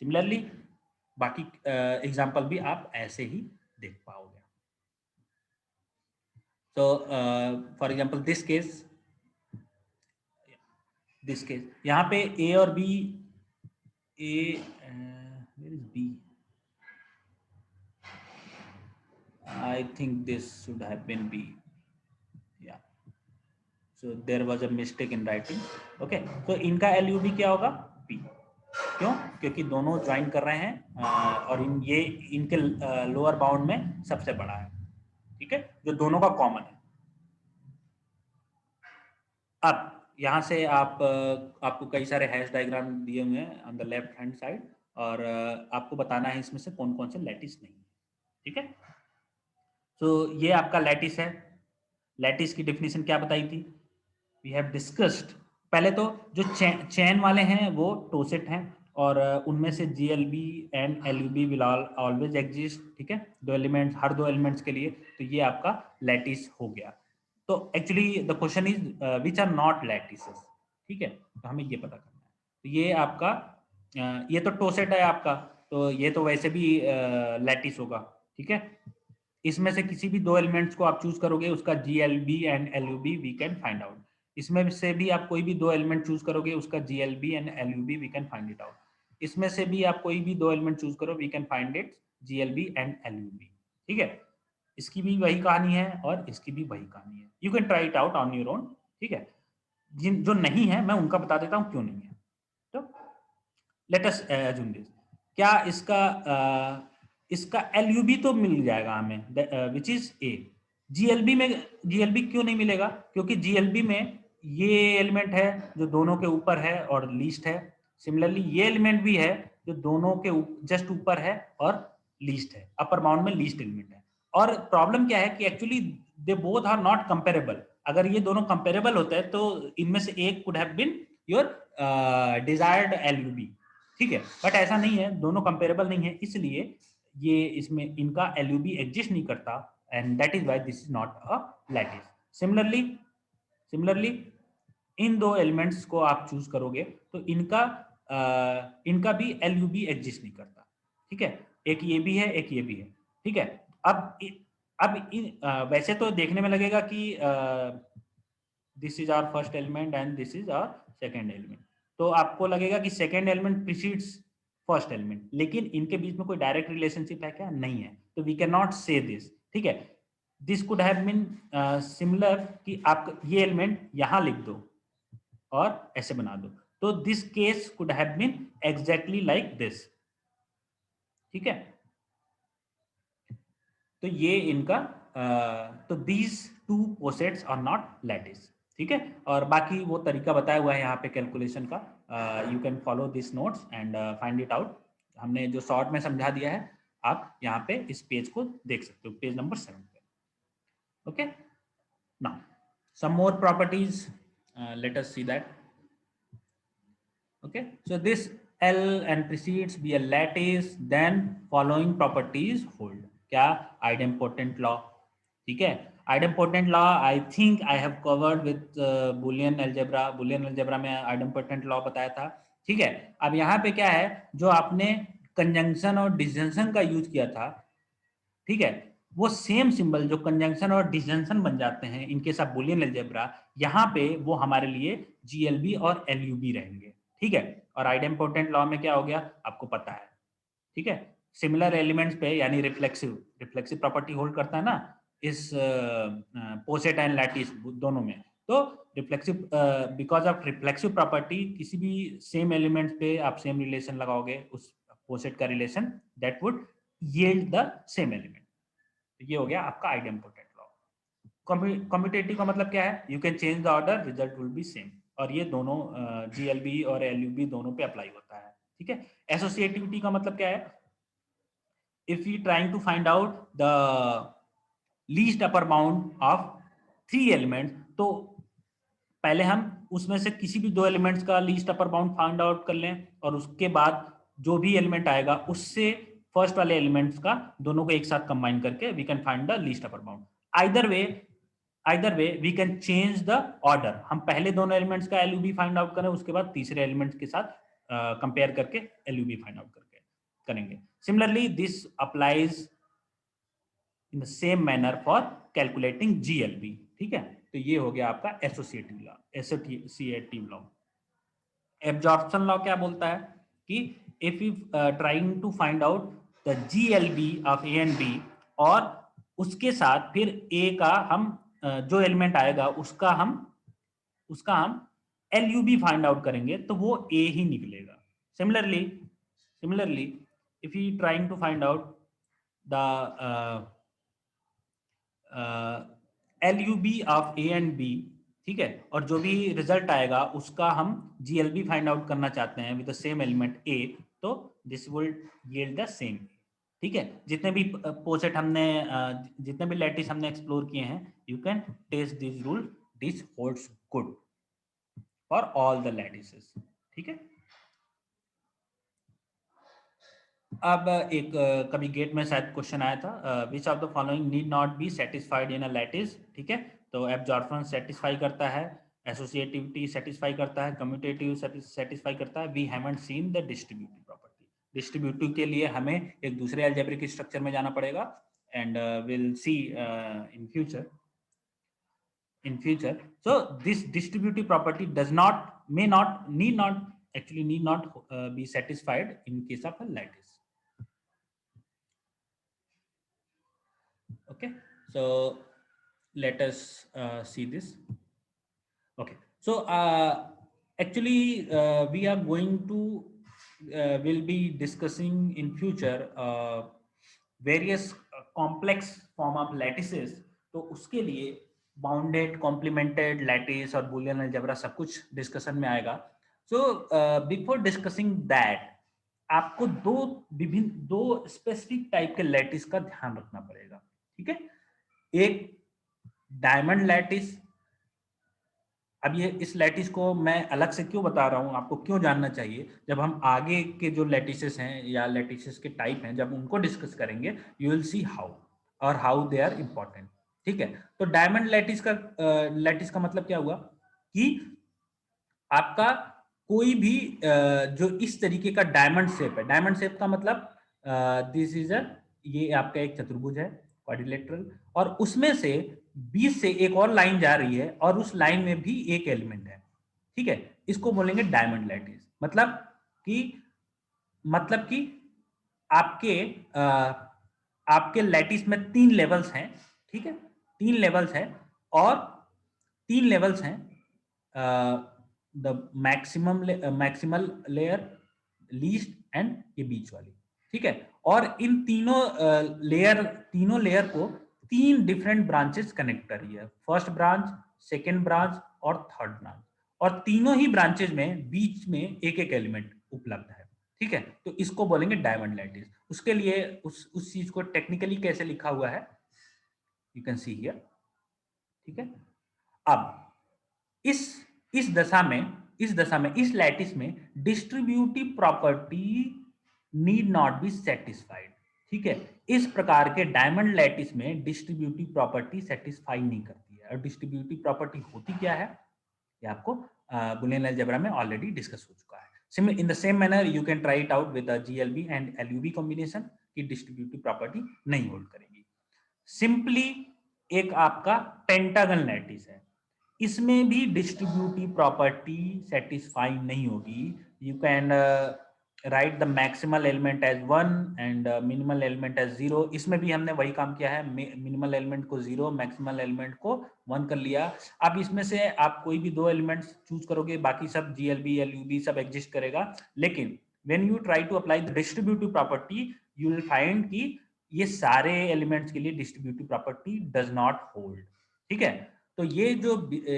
सिमिलरली बाकी एग्जांपल भी आप ऐसे ही देख पाओगे. तो फॉर एग्जांपल दिस केस यहाँ पे A और B, where is B? I think this should have been B. Yeah. So there was a mistake in writing. Okay. So इनका LUB क्या होगा, P. क्यों? क्योंकि दोनों ज्वाइन कर रहे हैं और ये इनके लोअर बाउंड में सबसे बड़ा है. ठीक है, जो दोनों का कॉमन है. अब यहाँ से आपको कई सारे हैश डायग्राम दिए हुए हैं on the left hand side, और आपको बताना है इसमें से कौन कौन से लैटिस नहीं है. ठीक है, तो ये आपका लैटिस है. लैटिस की डेफिनेशन क्या बताई थी, वी हैव डिस्कस्ड. पहले तो जो चैन वाले हैं वो टोसेट हैं, और उनमें से GLB and LUB will always exist. ठीक है, दो एलिमेंट्स, हर दो एलिमेंट्स के लिए, तो ये आपका लैटिस हो गया. तो actually the question is which are not lattices. ठीक है, तो हमें ये पता करना है. तो ये आपका ये तो टोसेट है आपका, तो ये तो वैसे भी लैटिस होगा. ठीक है, इसमें से किसी भी दो एलिमेंट्स को आप चूज करोगे, उसका GLB and LUB we can find out. इसमें से भी आप कोई भी दो एलिमेंट चूज करोगे, उसका GLB and LUB we can find it out. इसमें से भी आप कोई भी दो एलिमेंट चूज करो, we can find it GLB and LUB. ठीक है, इसकी भी वही कहानी है और इसकी भी वही कहानी है. You can try it out on your own. ठीक है, जिन जो नहीं है मैं उनका बता देता हूँ क्यों नहीं है. तो लेट अस अज्यूम दिस. क्या इसका LUB तो मिल जाएगा हमें, विच इज A. GLB क्यों नहीं मिलेगा, क्योंकि GLB में ये एलिमेंट है जो दोनों के ऊपर है और लीस्ट है. सिमिलरली ये एलिमेंट भी है जो दोनों के जस्ट ऊपर है और लीस्ट है, अपर बाउंड में लीस्ट एलिमेंट है. और प्रॉब्लम क्या है कि actually they both are not comparable. अगर ये दोनों कंपेरेबल होते हैं तो इनमें से एक could have been your desired LUB. ठीक है, बट ऐसा नहीं है, दोनों कंपेरेबल नहीं है, इसलिए ये इसमें इनका LUB एग्जिस्ट नहीं करता, and that is why this is not a lattice. Similarly in दो एलिमेंट्स को आप चूज करोगे तो इनका भी LUB एग्जिस्ट नहीं करता. ठीक है, एक ये भी है, एक ये भी है. ठीक है, अब वैसे तो देखने में लगेगा कि this is our first element and this is our second element, तो आपको लगेगा कि second element precedes first element, लेकिन इनके बीच में कोई डायरेक्ट रिलेशनशिप है क्या, नहीं है. तो we can not say this. ठीक है, this could have been similar कि आप ये एलिमेंट यहां लिख दो और ऐसे बना दो, तो this case could have been exactly like this. ठीक है, तो ये इनका तो these two posets are not lattice. ठीक है, और बाकी वो तरीका बताया हुआ है यहाँ पे कैलकुलेशन का. You can follow this notes and find it out. हमने जो शॉर्ट में समझा दिया है, आप यहाँ पे इस पेज को देख सकते हो, पेज नंबर 7 पे. Okay, now some more properties, let us see that. Okay, so this L and precedes be a lattice, then following properties hold. क्या, idempotent law. ठीक है, idempotent law I think I have covered with Boolean algebra. Boolean algebra में idempotent law बताया था. ठीक है, अब यहाँ पे क्या है, जो आपने कंजंक्शन और डिसजंक्शन का यूज किया था, ठीक है, वो सेम सिंबल जो कंजंक्शन और डिसजंक्शन बन जाते हैं इनके साथ बुलियन अलजेब्रा, यहाँ पे वो हमारे लिए GLB और LUB रहेंगे. ठीक है, और आइडेम्पोटेंट लॉ में क्या हो गया आपको पता है. ठीक है, सिमिलर एलिमेंट्स पे यानी रिफ्लेक्सिव प्रॉपर्टी होल्ड करता है ना, इस पोसेट एंड लैटिस दोनों में। तो reflexive, because of reflexive property, किसी भी सेम एलिमेंट्स पे आप सेम रिलेशन लगाओगे, उस पोसेट का relation, that would yield the same element. ये हो गया आपका आइडेम्पोटेंट लॉ। कम्यूटेटिव का मतलब क्या है? You can change the order, result will be same. और ये दोनों जीएलबी और एलयूबी दोनों पे अप्लाई होता है, ठीक है। एसोसिएटिविटी का मतलब क्या है? if we trying to find out the least upper bound of 3 elements, तो पहले हम उसमें से किसी भी 2 एलिमेंट्स का least upper bound find out कर लें, और उसके बाद जो भी एलिमेंट आएगा उससे फर्स्ट वाले एलिमेंट्स का दोनों को एक साथ कंबाइन करके we can find the least upper bound. Either way we can change the order. हम पहले दोनों एलिमेंट्स का एलयूबी फाइंड आउट करें, उसके बाद तीसरे एलिमेंट्स के साथ कंपेयर करके एलयूबी फाइंड आउट करके करेंगे। Similarly this applies in the same manner for calculating GLB, ठीक है। तो ये हो गया आपका एसोसिएटिव लॉ। एब्जॉर्प्शन लॉ क्या बोलता है कि if you trying to find out the GLB of A and B, और उसके साथ फिर ए का हम जो एलिमेंट आएगा उसका हम एलयूबी फाइंड आउट करेंगे, तो वो ए ही निकलेगा। Similarly if you trying to find out the LUB of A and B, ठीक है, और जो भी रिजल्ट आएगा उसका हम जीएलबी फाइंड आउट करना चाहते हैं विद द सेम एलिमेंट ए, तो this will yield the same, ठीक है। जितने भी पोसेट हमने जितने भी लैटिस हमने एक्सप्लोर किए हैं, you can test this rule, this holds good for all the lattices, ठीक है। अब एक कभी गेट में शायद क्वेश्चन आया था, which of the following need not be satisfied in a lattice, ठीक है। तो एब्जॉर्प्शन सेटिस्फाई करता है, एसोसिएटिविटी सेटिस्फाई करता है, कम्यूटेटिव सेटिस्फाई करता है। We haven't seen the distributive property. Distributive के लिए हमें एक दूसरे अलजेब्रिक स्ट्रक्चर में जाना पड़ेगा, and will see in future. So this distributive property does not, may not, need not be satisfied in case of a lattice. Okay, so let us see this. Okay, so actually we are going to will be discussing in future various complex form of lattices. तो उसके लिए बाउंडेड, कॉम्प्लीमेंटेड लैटिस और बुलियन अलजेब्रा सब कुछ डिस्कशन में आएगा। सो बिफोर डिस्कसिंग दैट, आपको दो स्पेसिफिक टाइप के लैटिस का ध्यान रखना पड़ेगा, ठीक है। एक डायमंड लैटिस। अब ये इस लैटिस को मैं अलग से क्यों बता रहा हूँ, आपको क्यों जानना चाहिए? जब हम आगे के जो लैटिसेस हैं या लैटिसेस के टाइप हैं, जब उनको डिस्कस करेंगे, you will see how they are important, ठीक है। तो डायमंड लैटिस का मतलब क्या हुआ कि आपका कोई भी जो इस तरीके का डायमंड शेप है, डायमंड शेप का मतलब दिस इज ये आपका एक चतुर्भुज है, क्वाड्रिलेटरल, और उसमें से बीच से एक और लाइन जा रही है और उस लाइन में भी एक एलिमेंट है, ठीक है। इसको बोलेंगे डायमंड लैटिस। मतलब कि आपके आपके लैटिस में 3 लेवल्स हैं, ठीक है। 3 लेवल्स हैं, और 3 लेवल्स हैं, the maximal layer, least and ये बीच वाली, ठीक है। और इन तीनों लेयर को 3 डिफरेंट ब्रांचेस कनेक्ट कर रही है, फर्स्ट ब्रांच, सेकेंड ब्रांच और थर्ड ब्रांच, और तीनों ही ब्रांचेस में बीच में एक एक एलिमेंट उपलब्ध है, ठीक है। तो इसको बोलेंगे डायमंड लैटिस। उसके लिए उस चीज को टेक्निकली कैसे लिखा हुआ है, यू कैन सी हियर, ठीक है। अब इस दशा में इस लैटिस में distributive property need not be satisfied, ठीक है। इस प्रकार के डायमंड लैटिस में डिस्ट्रीब्यूटिव प्रॉपर्टी सेटिस्फाई नहीं करती है। और डिस्ट्रीब्यूटिव प्रॉपर्टी होती क्या है, ये आपको बुलियन अलजेब्रा में ऑलरेडी डिस्कस हो चुका है। In the same manner you can try it out with GLB and LUB combination, की डिस्ट्रीब्यूटिव प्रॉपर्टी नहीं होल्ड करेगी। सिंपली एक आपका पेंटागन लैटिस है, इसमें भी डिस्ट्रीब्यूटिव प्रॉपर्टी सेटिस्फाई नहीं होगी। You can write the maximal element as 1 and minimal element as 0। इसमें भी हमने वही काम किया है, मिनिमल एलिमेंट को 0, मैक्सिमल एलिमेंट को 1 कर लिया। अब इसमें से आप कोई भी 2 एलिमेंट्स चूज करोगे, बाकी सब GLB LUB सब एग्जिस्ट करेगा। लेकिन when you try to apply the distributive property, you will find कि ये सारे एलिमेंट्स के लिए distributive property does not hold. ठीक है, तो ये जो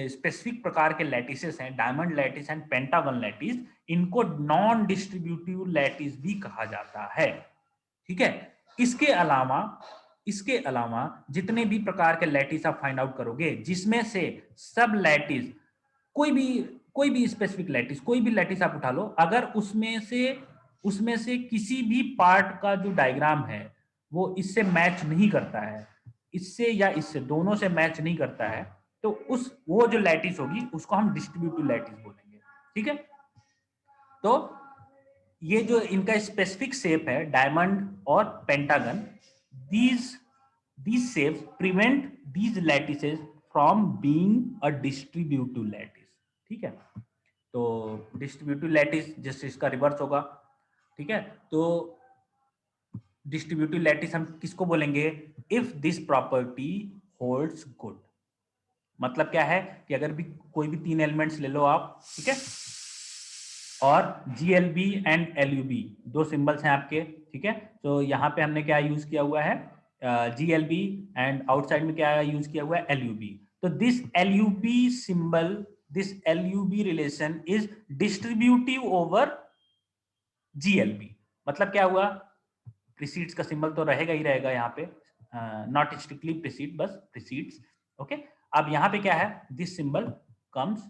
स्पेसिफिक प्रकार के लैटिसेस हैं, diamond lattice and pentagon lattice, इनको नॉन डिस्ट्रीब्यूटिव लैटिस भी कहा जाता है। ठीक है, इसके अलावा जितने भी प्रकार के लैटिस आप फाइंड आउट करोगे, जिसमें से सब लैटिस, कोई भी स्पेसिफिक लैटिस, कोई भी लैटिस आप उठा लो, अगर उसमें से किसी भी पार्ट का जो डायग्राम है वो इससे मैच नहीं करता है, इससे या इससे, दोनों से मैच नहीं करता है, तो वो जो लैटिस होगी उसको हम डिस्ट्रीब्यूटिव लैटिस बोलेंगे। ठीक है, तो ये जो इनका स्पेसिफिक शेप है डायमंड और pentagon, these shapes prevent these lattices from being a distributive lattice। ठीक है, तो डिस्ट्रीब्यूटिव लैटिस जैसे इसका रिवर्स होगा। ठीक है, तो डिस्ट्रीब्यूटिव लैटिस हम किसको बोलेंगे? If this property holds good. मतलब क्या है कि अगर भी कोई भी 3 एलिमेंट्स ले लो आप, ठीक है, और GLB एंड LUB 2 सिंबल्स हैं आपके। ठीक है, तो यहाँ पे हमने क्या यूज किया हुआ है? GLB, एंड आउटसाइड में क्या यूज किया हुआ है? LUB। तो this LUB symbol, this LUB relation is distributive over GLB। मतलब क्या हुआ? प्रीसीड्स का सिंबल तो रहेगा ही रहेगा यहाँ पे, नॉट स्ट्रिक्टली प्रीसीड, बस प्रीसीड्स। ओके, अब यहाँ पे क्या है? This symbol comes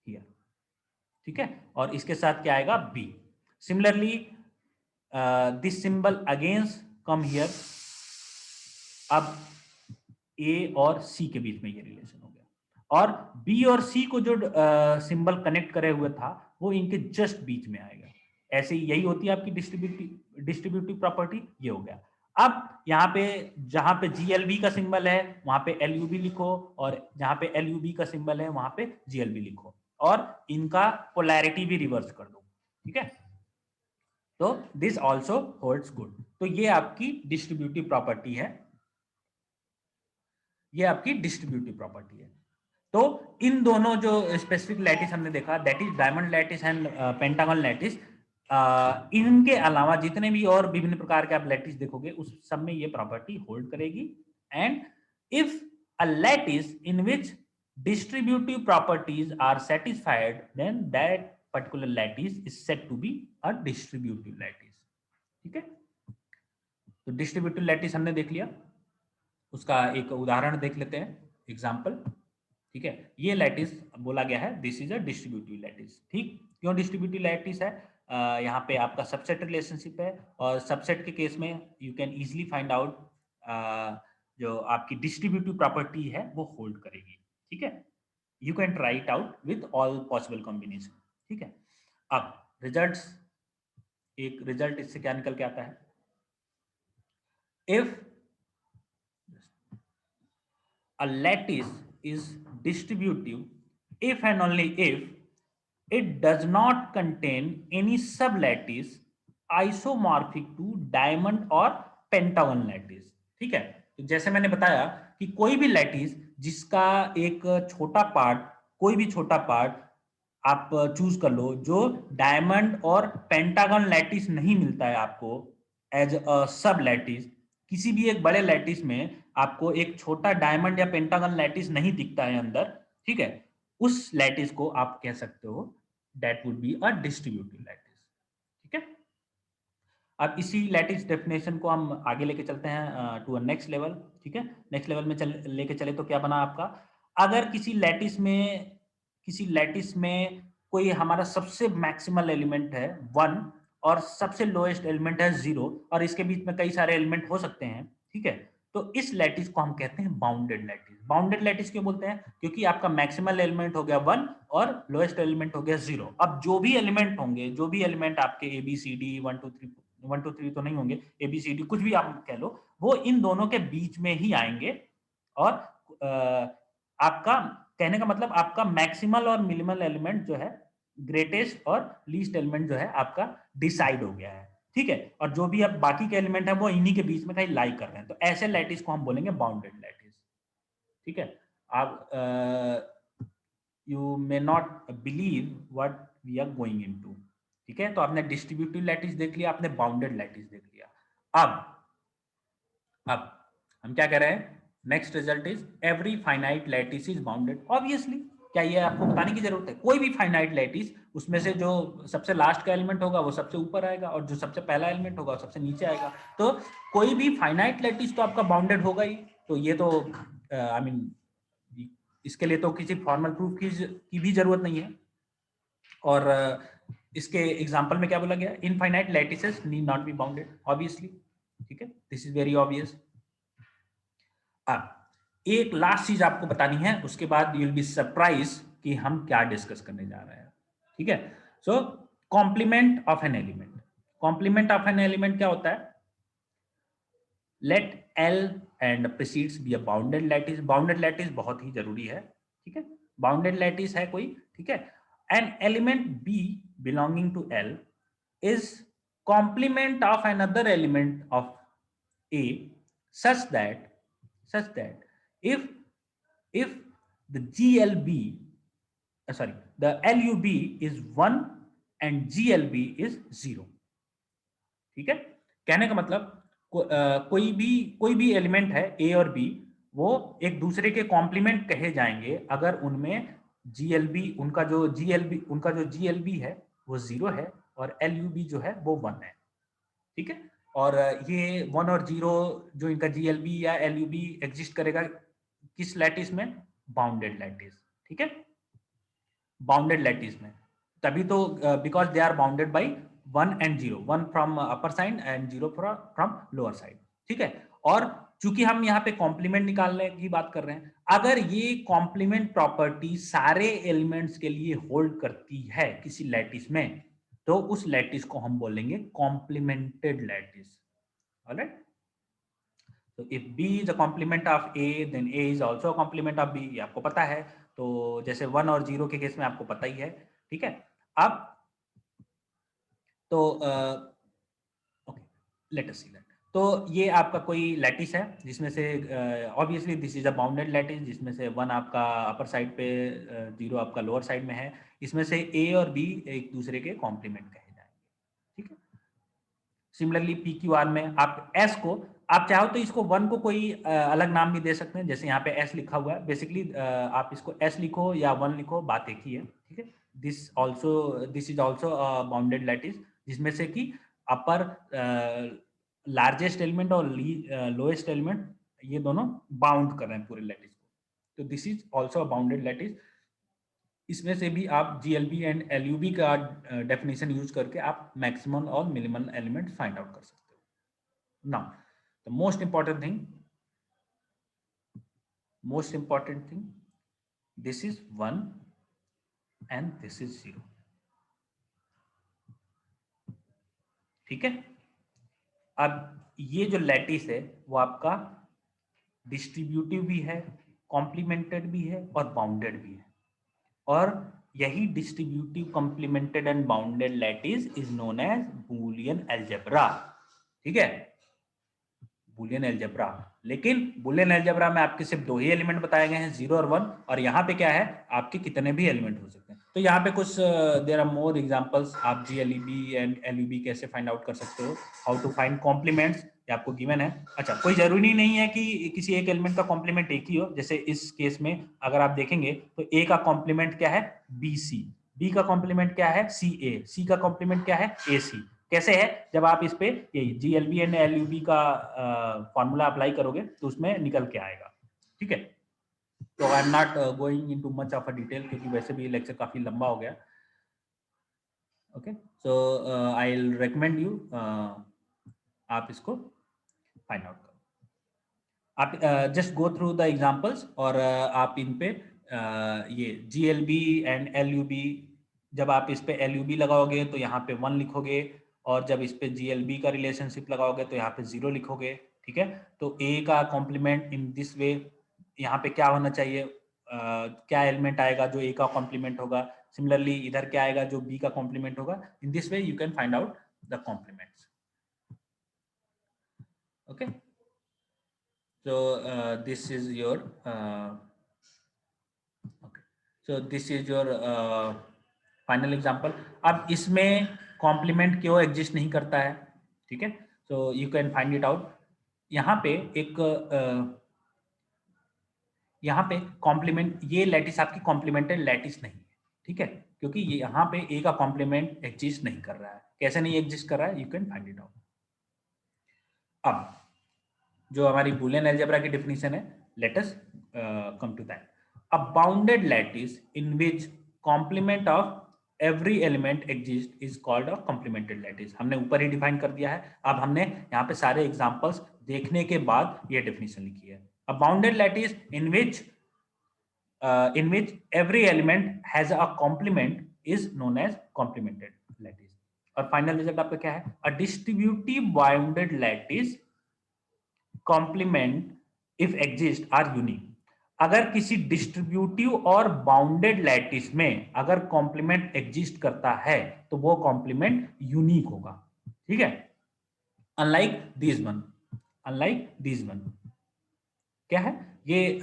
here. ठीक है, और इसके साथ क्या आएगा? B। Similarly this symbol against come here. अब A और C के बीच में ये रिलेशन हो गया, और B और C को जो सिंबल कनेक्ट करे हुए था वो इनके जस्ट बीच में आएगा। ऐसे ही यही होती है आपकी डिस्ट्रीब्यूटिव प्रॉपर्टी। ये हो गया। अब यहाँ पे जहां पे GLB का सिंबल है वहां पे LUB लिखो, और जहां पे LUB का सिंबल है वहां पे GLB लिखो, और इनका पोलैरिटी भी रिवर्स कर दो। ठीक है, तो दिस ऑल्सो होल्ड्स गुड। तो ये आपकी डिस्ट्रीब्यूटिव प्रॉपर्टी है, ये आपकी डिस्ट्रीब्यूटिव प्रॉपर्टी है। तो इन दोनों जो स्पेसिफिक लैटिस हमने देखा, that is diamond lattice and pentagon lattice, इनके अलावा जितने भी और विभिन्न प्रकार के आप लैटिस देखोगे उस सब में ये प्रॉपर्टी होल्ड करेगी। And if a lattice in which distributive properties are satisfied, then that particular lattice is said to be a distributive lattice. ठीक है, तो डिस्ट्रीब्यूटिव लैटिस हमने देख लिया, उसका एक उदाहरण देख लेते हैं, एग्जाम्पल। ठीक है, ये लैटिस बोला गया है this is a distributive lattice. ठीक, क्यों डिस्ट्रीब्यूटिव लैटिस है? यहाँ पे आपका सबसेट रिलेशनशिप है, और सबसेट के केस में you can easily find out जो आपकी डिस्ट्रीब्यूटिव प्रॉपर्टी है वो होल्ड करेगी। ठीक है, you can try it out with all possible combination. ठीक है, अब रिजल्ट्स, एक रिजल्ट इससे क्या निकल के आता है? If a lattice is distributive if and only if it does not contain any sublattice isomorphic to diamond or pentagon lattice। ठीक है, तो जैसे मैंने बताया कि कोई भी लैटिस जिसका एक छोटा पार्ट, कोई भी छोटा पार्ट आप चूज कर लो जो डायमंड और पेंटागन लैटिस नहीं मिलता है आपको एज अ सब लैटिस, किसी भी एक बड़े लैटिस में आपको एक छोटा डायमंड या पेंटागन लैटिस नहीं दिखता है अंदर। ठीक है, उस लैटिस को आप कह सकते हो that would B a distributive lattice. ठीक है, अब इसी लैटिस डेफिनेशन को हम आगे लेके चलते हैं टू अ नेक्स्ट लेवल। ठीक है, नेक्स्ट लेवल में लेके चले तो क्या बना आपका? अगर किसी लैटिस में कोई हमारा सबसे मैक्सिमल एलिमेंट है 1 और सबसे लोएस्ट एलिमेंट है 0, और इसके बीच में कई सारे एलिमेंट हो सकते हैं। ठीक है, तो इस लैटिस को हम कहते हैं बाउंडेड लैटिस। बाउंडेड लैटिस क्यों बोलते हैं? क्योंकि आपका मैक्सिमल एलिमेंट हो गया 1 और लोएस्ट एलिमेंट हो गया 0। अब जो भी एलिमेंट होंगे, जो भी एलिमेंट आपके ABCD 1 2 3 तो नहीं होंगे, ABCD कुछ भी आप कह लो, वो इन दोनों के बीच में ही आएंगे। और आपका कहने का मतलब आपका मैक्सिमल और मिनिमल एलिमेंट जो है ग्रेटेस्ट और लीस्ट एलिमेंट जो है आपका डिसाइड हो गया है, ठीक है, और जो भी अब बाकी के एलिमेंट है वो इन्हीं के बीच में कहीं लाई कर रहे हैं, तो ऐसे लैटिस को हम बोलेंगे बाउंडेड लैटिस, ठीक है। आप you may not believe what we are going into, ठीक है। तो आपने डिस्ट्रीब्यूटिव लैटिस देख लिया, आपने बाउंडेड लैटिस देख लिया। अब हम क्या कह रहे हैं, next result is every finite lattice is bounded. Obviously, क्या ये आपको बताने की जरूरत है, कोई भी फाइनाइट लैटिस उसमें से जो सबसे लास्ट का एलिमेंट होगा वो सबसे ऊपर आएगा और जो सबसे पहला एलिमेंट होगा वो सबसे नीचे आएगा, तो कोई भी फाइनाइट लैटिस तो आपका बाउंडेड होगा ही। तो ये तो आई मीन इसके लिए तो किसी फॉर्मल प्रूफ की भी जरूरत नहीं है। और इसके एग्जांपल में क्या बोला गया, infinite lattices need not be bounded, obviously, ठीक है, दिस इज वेरी ऑब्वियस। अब एक लास्ट चीज आपको बतानी है, उसके बाद यू विल बी सरप्राइज कि हम क्या डिस्कस करने जा रहे हैं, ठीक है। So complement of an element, complement of an element क्या होता है, let l and precedes be a bounded lattice. Bounded lattice बहुत ही जरूरी है, ठीक है, बाउंडेड लैटिस है कोई, ठीक है, an element b belonging to l is complement of another element of A such that if the GLB the LUB is 1 and GLB is 0, ठीक है। कहने का मतलब कोई भी एलिमेंट है ए और बी, वो एक दूसरे के कॉम्प्लीमेंट कहे जाएंगे अगर उनमें उनका जो जीएलबी है वो 0 है और एलयूबी जो है वो 1 है, ठीक है। और ये 1 और 0 जो इनका जीएलबी या एलयूबी एग्जिस्ट करेगा किस लैटिस में, बाउंडेड लैटिस, ठीक है, बाउंडेड लैटिस में, तभी तो because they are bounded by 1 and 0, 1 from upper side and 0 from lower side, ठीक है। और चूंकि हम यहाँ पे कॉम्प्लीमेंट निकालने की बात कर रहे हैं, अगर ये कॉम्प्लीमेंट प्रॉपर्टी सारे एलिमेंट्स के लिए होल्ड करती है किसी लैटिस में, तो उस लैटिस को हम बोलेंगे कॉम्प्लीमेंटेड लैटिस, ऑलराइट। तो if B is a complement of A then A is also a complement of B, ये आपको पता है। तो जैसे 1 और 0 के केस में आपको पता ही है, ठीक है। अब तो okay, late us see that. तो ये आपका कोई लैटिस है जिसमें से obviously this is a bounded lattice, जिसमें से 1 आपका अपर साइड पे 0 आपका लोअर साइड में है, इसमें से A और B एक दूसरे के कॉम्प्लीमेंट कहे जाएंगे, ठीक है। सिमिलरली पी क्यू आर में आप एस को, आप चाहो तो इसको 1 को कोई अलग नाम भी दे सकते हैं, जैसे यहाँ पे एस लिखा हुआ है, बेसिकली आप इसको एस लिखो या 1 लिखो, बात एक ही है, ठीक है। This is also bounded lattice, जिसमें से कि अपर लार्जेस्ट एलिमेंट और लोएस्ट एलिमेंट ये दोनों बाउंड कर रहे हैं पूरे लैटिस को, तो this is also a bounded lattice. इसमें से भी आप जीएलबी एंड एलयूबी का डेफिनेशन यूज करके आप मैक्सिमम और मिनिमम एलिमेंट फाइंड आउट कर सकते हो। Now the most important thing, this is 1 and this is 0, ठीक है। अब ये जो लैटिस है वो आपका डिस्ट्रीब्यूटिव भी है, कॉम्प्लीमेंटेड भी है और बाउंडेड भी है, और यही distributive complemented and bounded lattice is known as Boolean algebra, ठीक है, बूलियन अलजेब्रा। लेकिन बूलियन अलजेब्रा में आपके सिर्फ 2 ही एलिमेंट बताए गए हैं, 0 और 1, और यहाँ पे क्या है, आपके कितने भी एलिमेंट हो सकते हैं। तो यहाँ पे कुछ देयर आर मोर एग्जांपल्स, आप जीएलईबी एंड एलयूबी कैसे फाइंड आउट कर सकते हो, हाउ टू फाइंड कॉम्प्लीमेंट्स, ये आपको गिवन है। अच्छा, कोई जरूरी नहीं है कि किसी एक एलिमेंट का कॉम्प्लीमेंट एक ही हो, जैसे इस केस में अगर आप देखेंगे तो ए का कॉम्प्लीमेंट क्या है, बी सी, बी का कॉम्प्लीमेंट क्या है, सी ए, सी का कॉम्प्लीमेंट क्या है, ए सी। कैसे है, जब आप इस पे ये जीएलबी एंड एलयूबी का फॉर्मूला अप्लाई करोगे तो उसमें निकल के आएगा, ठीक है। तो I am not going into much of a detail, क्योंकि वैसे भी लेक्चर काफी लंबा हो गया, okay. So I will recommend you आप इसको फाइंड आउट करो, आप just go through the examples, और आप इन पे ये जीएलबी एंड एलयूबी, जब आप इस पे एलयूबी लगाओगे तो यहाँ पे 1 लिखोगे, और जब इस पे जीएलबी का रिलेशनशिप लगाओगे तो यहाँ पे 0 लिखोगे, ठीक है। तो ए का कॉम्प्लीमेंट इन दिस वे, यहाँ पे क्या होना चाहिए, क्या एलिमेंट आएगा जो ए का कॉम्प्लीमेंट होगा, सिमिलरली इधर क्या आएगा जो बी का कॉम्प्लीमेंट होगा. In this way you can find out the complements. Okay, so this is your okay, so this is your final example. अब इसमें कॉम्प्लीमेंट क्यों एग्जिस्ट नहीं करता है, ठीक है, सो you can find it out. यहाँ पे एक यहाँ पे कॉम्प्लीमेंट, ये लैटिस आपकी कॉम्प्लीमेंटेड लैटिस नहीं है, ठीक है, क्योंकि ये यहाँ पे ए का कॉम्प्लीमेंट एग्जिस्ट नहीं कर रहा है. कैसे नहीं एग्जिस्ट कर रहा है, you can find it out. अब जो हमारी बूलियन अलजेब्रा की डेफिनेशन है, let us come to that. A bounded lattice in which complement of every element exist is called a complemented lattice. हमने ऊपर ही डिफाइन कर दिया है. अब हमने यहाँ पे सारे एग्जांपल्स देखने के बाद ये डेफिनेशन लिखी है. अ bounded lattice in which every element has a complement is known as complemented lattice. और फाइनल रिजल्ट आपका क्या है, a distributive bounded lattice complement if exist are unique. अगर किसी डिस्ट्रीब्यूटिव और बाउंडेड लैटिस में अगर कॉम्प्लीमेंट एग्जिस्ट करता है तो वो कॉम्प्लीमेंट यूनिक होगा, ठीक है. अनलाइक दिस वन क्या है, ये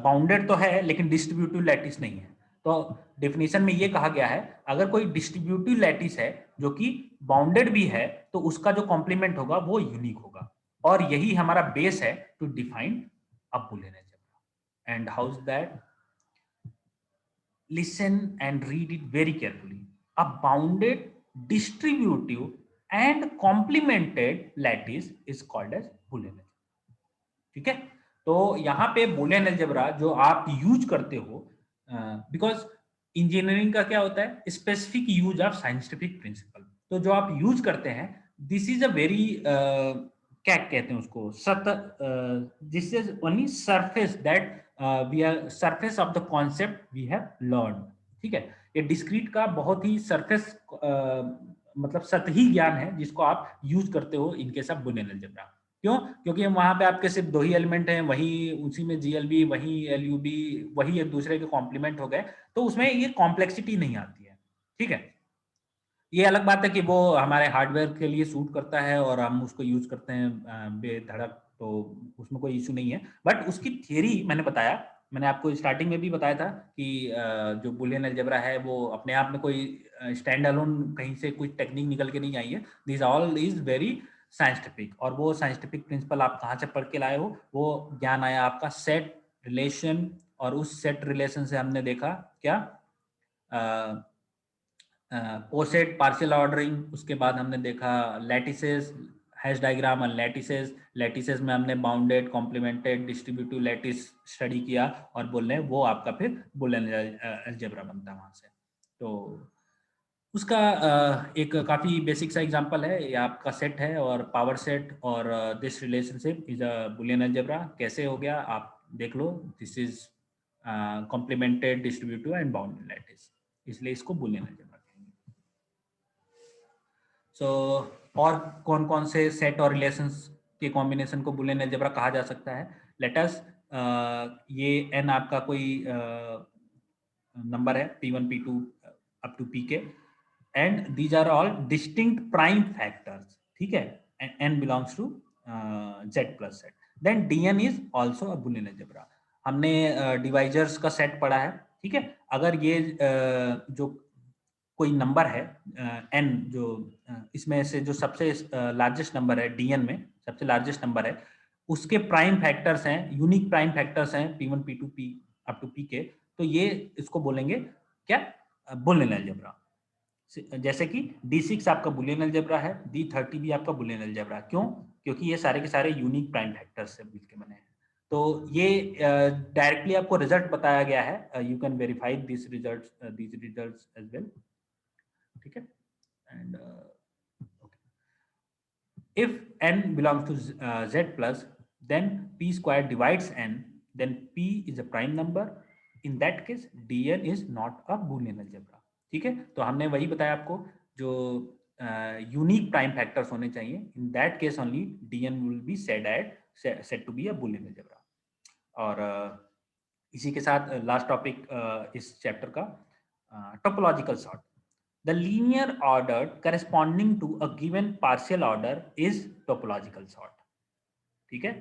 बाउंडेड तो है लेकिन डिस्ट्रीब्यूटिव लैटिस नहीं है. तो डेफिनेशन में ये कहा गया है अगर कोई डिस्ट्रीब्यूटिव लैटिस है जो कि बाउंडेड भी है तो उसका जो कॉम्प्लीमेंट होगा वो यूनिक होगा. और यही हमारा बेस है to define a Boolean algebra. And how is that, listen and read it very carefully. A bounded, distributive and complemented lattice is called as Boolean algebra. ठीक है, तो यहाँ पे Boolean अलजेब्रा जो आप यूज करते हो, बिकॉज इंजीनियरिंग का क्या होता है, specific use of scientific principle. तो जो आप यूज करते हैं दिस इज अ वेरी क्या कहते हैं उसको, this is only surface that we are surface of the concept we have learn. ठीक है, ये डिस्क्रीट का बहुत ही सरफेस मतलब सतही ज्ञान है जिसको आप यूज करते हो in case of Boolean algebra. क्यों, क्योंकि वहां पे आपके सिर्फ दो ही एलिमेंट हैं, वही उसी में जीएलबी वही एलयूबी वही एक दूसरे के कॉम्प्लीमेंट हो गए, तो उसमें ये कॉम्प्लेक्सिटी नहीं आती है. ठीक है, ये अलग बात है कि वो हमारे हार्डवेयर के लिए सूट करता है और हम उसको यूज करते हैं बेधड़क, तो उसमें कोई इशू नहीं है. बट उसकी थियरी मैंने बताया, मैंने आपको स्टार्टिंग में भी बताया था कि जो बुलियन अलजेब्रा है वो अपने आप में कोई स्टैंड अलोन कहीं से कुछ टेक्निक निकल के नहीं आई है. This all is very scientific. और वो साइंटिफिक प्रिंसिपल आप कहाँ से पढ़ के लाए हो, वो ज्ञान आया आपका सेट रिलेशन. और उस सेट रिलेशन से हमने देखा क्या, पोसेट पार्शियल ऑर्डरिंग. उसके बाद हमने देखा लैटिसेस, हैश डायग्राम और लैटिसेस. लैटिसेस में हमने bounded, complimented, distributive lattice study किया और बोल रहे हैं वो आपका फिर बुलियन अलजेब्रा बनता है वहां से. तो उसका एक काफी बेसिक सा एग्जांपल है, ये आपका सेट है और पावर सेट और this relationship is a Boolean algebra. कैसे हो गया आप देख लो, this is complemented, distributive and bounded lattice, इसलिए इसको बुलियन अलजेब्रा. सो और कौन कौन से सेट और रिलेशंस के कॉम्बिनेशन को बुलियन अलजेब्रा कहा जा सकता है. लेट अस, ये n आपका कोई नंबर है p1 p2 up to pk and these are all distinct prime factors. ठीक है, n belongs to z plus set. Then dn is also a Boolean algebra. हमने डिवाइजर्स का सेट पढ़ा है. ठीक है, अगर ये जो कोई नंबर है n, जो इसमें से जो सबसे लार्जेस्ट नंबर है dn में, सबसे लार्जेस्ट नंबर है, उसके प्राइम फैक्टर्स हैं, यूनिक प्राइम फैक्टर्स हैं p1 p2 p up to pk, तो ये इसको बोलेंगे क्या, बुलियन अलजेब्रा. जैसे कि d6 आपका बुलियन अलजेब्रा है, d30 भी आपका बुलियन अलजेब्रा. क्यों, क्योंकि ये सारे के सारे यूनिक प्राइम फैक्टर्स से मिलके बने हैं. तो ये डायरेक्टली आपको रिजल्ट बताया गया है, you can verify this results as well. ठीक है, and if n belongs to z plus, then p square divides n, then p is a prime number. In that case dn is not a boolean algebra. ठीक है, तो हमने वही बताया आपको, जो यूनिक प्राइम फैक्टर्स होने चाहिए. इन that case only dn will be said to be a boolean algebra. और इसी के साथ लास्ट टॉपिक इस चैप्टर का, topological sort. The linear order corresponding to a given partial order is topological sort. ठीक है,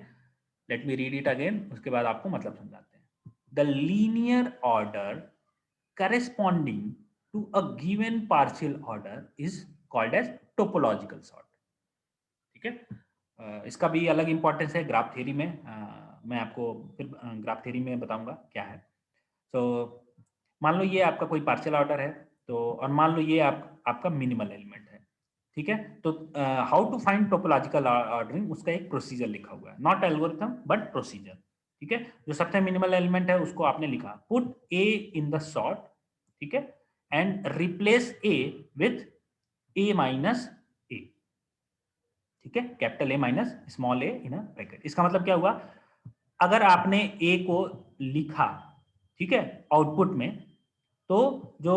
let me read it again, उसके बाद आपको मतलब समझाते हैं. The linear order corresponding to a given partial order is called as topological sort. ठीक है, इसका भी अलग इंपॉर्टेंस है ग्राफ थ्योरी में. मैं आपको फिर ग्राफ थ्योरी में बताऊंगा क्या है. तो मान लो ये आपका कोई पार्शियल ऑर्डर है, तो और मान लो ये आपका मिनिमल एलिमेंट है. ठीक है, तो how to find topological ordering, उसका एक प्रोसीजर लिखा हुआ है, नॉट एल्गोरिथम बट प्रोसीजर. ठीक है, जो सबसे मिनिमल एलिमेंट है उसको आपने लिखा, put a in the sort. ठीक है, and replace a with a minus a. ठीक है, capital A minus small a in a bracket. इसका मतलब क्या हुआ, अगर आपने ए को लिखा, ठीक है, आउटपुट में, तो जो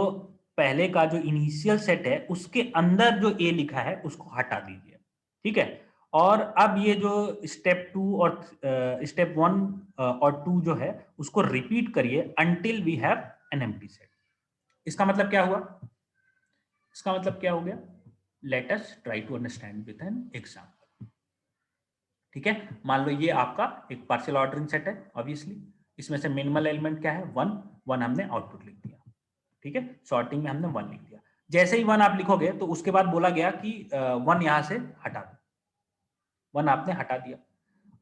पहले का जो इनिशियल सेट है उसके अंदर जो ए लिखा है उसको हटा दीजिए. ठीक है, और अब ये जो स्टेप 2 और स्टेप 1 और 2 जो है उसको रिपीट करिए until we have an empty set. इसका मतलब क्या हुआ, इसका मतलब क्या हो गया, let us try to understand with an example. ठीक है, मान लो ये आपका एक पार्शियल ऑर्डरिंग सेट है. ऑब्वियसली इसमें से मिनिमल एलिमेंट क्या है, 1 हमने आउटपुट लिख दिया. ठीक है, सॉर्टिंग में हमने 1 लिख दिया. जैसे ही 1 आप लिखोगे तो उसके बाद बोला गया कि 1 यहां से हटा दो. 1 आपने हटा दिया.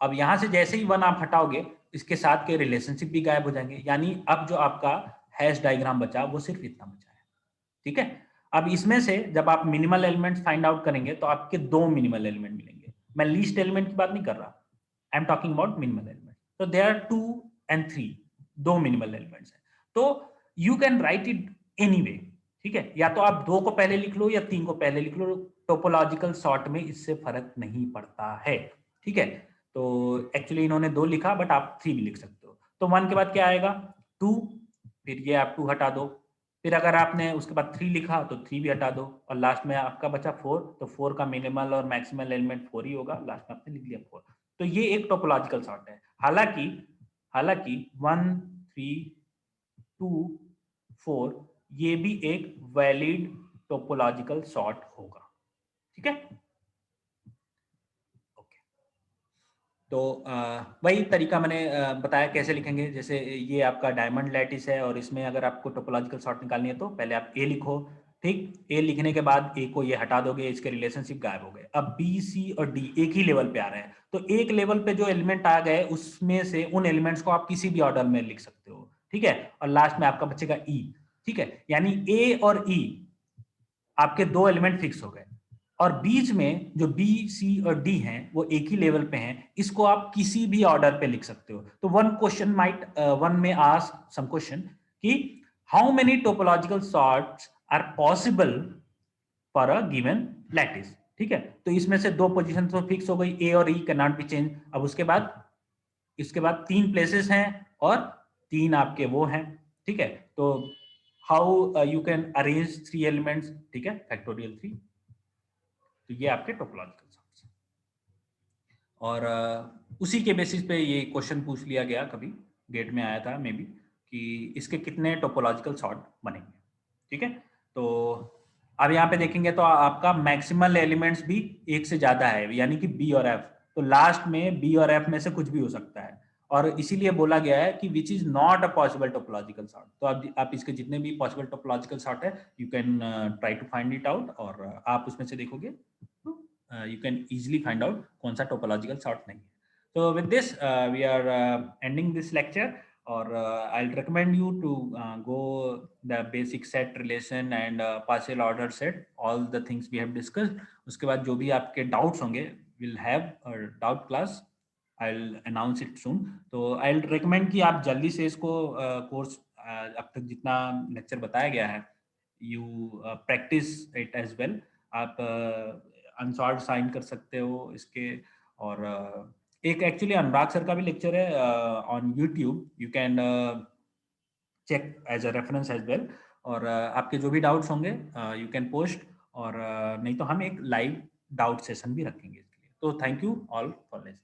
अब यहां से जैसे ही 1 आप हटाओगे इसके साथ के रिलेशनशिप भी गायब हो जाएंगे, यानी अब जो आपका हैश डायग्राम बचा वो सिर्फ इतना बचा है. ठीक है, अब इसमें से जब आप मिनिमल एलिमेंट फाइंड आउट करेंगे तो आपके 2 मिनिमल एलिमेंट मिलेंगे. मैं लीस्ट एलिमेंट की बात नहीं कर रहा, I am talking about minimal element. तो there are 2 and 3, 2 minimal elements हैं. तो you can write it any way. ठीक है, या तो आप 2 को पहले लिख लो या 3 को पहले लिख लो, टोपोलॉजिकल सॉर्ट में इससे फर्क नहीं पड़ता है. ठीक है, तो एक्चुअली इन्होंने 2 लिखा बट आप 3 भी लिख सकते हो. तो 1 के बाद क्या आएगा, 2, फिर ये आप 2 हटा दो, फिर अगर आपने उसके बाद 3 लिखा तो 3 भी हटा दो, और लास्ट में आपका बचा 4. तो 4 का मिनिमल और मैक्सिमल एलिमेंट 4 ही होगा, लास्ट में आपने लिख लिया 4. तो ये एक टोपोलॉजिकल सॉर्ट है. हालांकि 1, 3, 2, 4 ये भी एक वैलिड टोपोलॉजिकल सॉर्ट होगा. ठीक है, ओके. तो वही तरीका मैंने बताया कैसे लिखेंगे. जैसे ये आपका डायमंड लैटिस है और इसमें अगर आपको टोपोलॉजिकल सॉर्ट निकालनी है तो पहले आप ए लिखो. ठीक, ए लिखने के बाद ए को ये हटा दोगे, इसके रिलेशनशिप गायब हो गए. अब बी, सी और डी एक ही लेवल पे आ रहे हैं, तो एक लेवल पे जो एलिमेंट आ गए उसमें से उन एलिमेंट्स को आप किसी भी ऑर्डर में लिख सकते हो. ठीक है, और लास्ट में आपका बचेगा ई. ठीक है, यानी ए और ई आपके 2 एलिमेंट फिक्स हो गए, और बीच में जो बी, सी और डी हैं वो एक ही लेवल पे हैं. इसको आप किसी भी ऑर्डर पे लिख सकते हो. तो one may ask some question कि how many topological sorts are possible for a given lattice. ठीक है, तो इसमें से 2 पोजीशन तो फिक्स हो गई, ए और ई कैन नॉट बी चेंज. अब उसके बाद इसके बाद 3 प्लेसेस हैं और 3 आपके वो हैं. ठीक है, तो how you can arrange 3 elements. ठीक है, फैक्टोरियल 3. तो ये आपके टोपोलॉजिकल सॉर्ट्स हैं. और उसी के बेसिस पे ये क्वेश्चन पूछ लिया गया, कभी गेट में आया था मे बी, कि इसके कितने टोपोलॉजिकल सॉर्ट बनेंगे. ठीक है, तो अब यहाँ पे देखेंगे तो आपका मैक्सिमल एलिमेंट्स भी एक से ज्यादा है, यानी कि बी और एफ. तो लास्ट में बी और एफ में से कुछ भी हो सकता है, और इसीलिए बोला गया है कि which is not a possible topological sort. तो आप इसके जितने भी पॉसिबल टोपोलॉजिकल सॉर्ट है you can try to find it out, और आप उसमें से देखोगे तो you can easily find out कौन सा टोपोलॉजिकल सॉर्ट नहीं है. So with this we are ending this lecture, और I'll recommend you to go the basic set relation and partial order set, all the things we have discussed. उसके बाद जो भी आपके doubts होंगे we'll have a doubt class, I'll announce it soon. तो I'll recommend कि आप जल्दी से इसको कोर्स अब तक जितना लेक्चर बताया गया है you practice it as well. आप अनसॉल्व साइन कर सकते हो इसके, और एक एक्चुअली अनुराग सर का भी लेक्चर है on YouTube, you can check as a reference as well. और आपके जो भी डाउट्स होंगे यू कैन पोस्ट, और नहीं तो हम एक लाइव डाउट सेशन भी रखेंगे इसके लिए. तो thank you all for listening.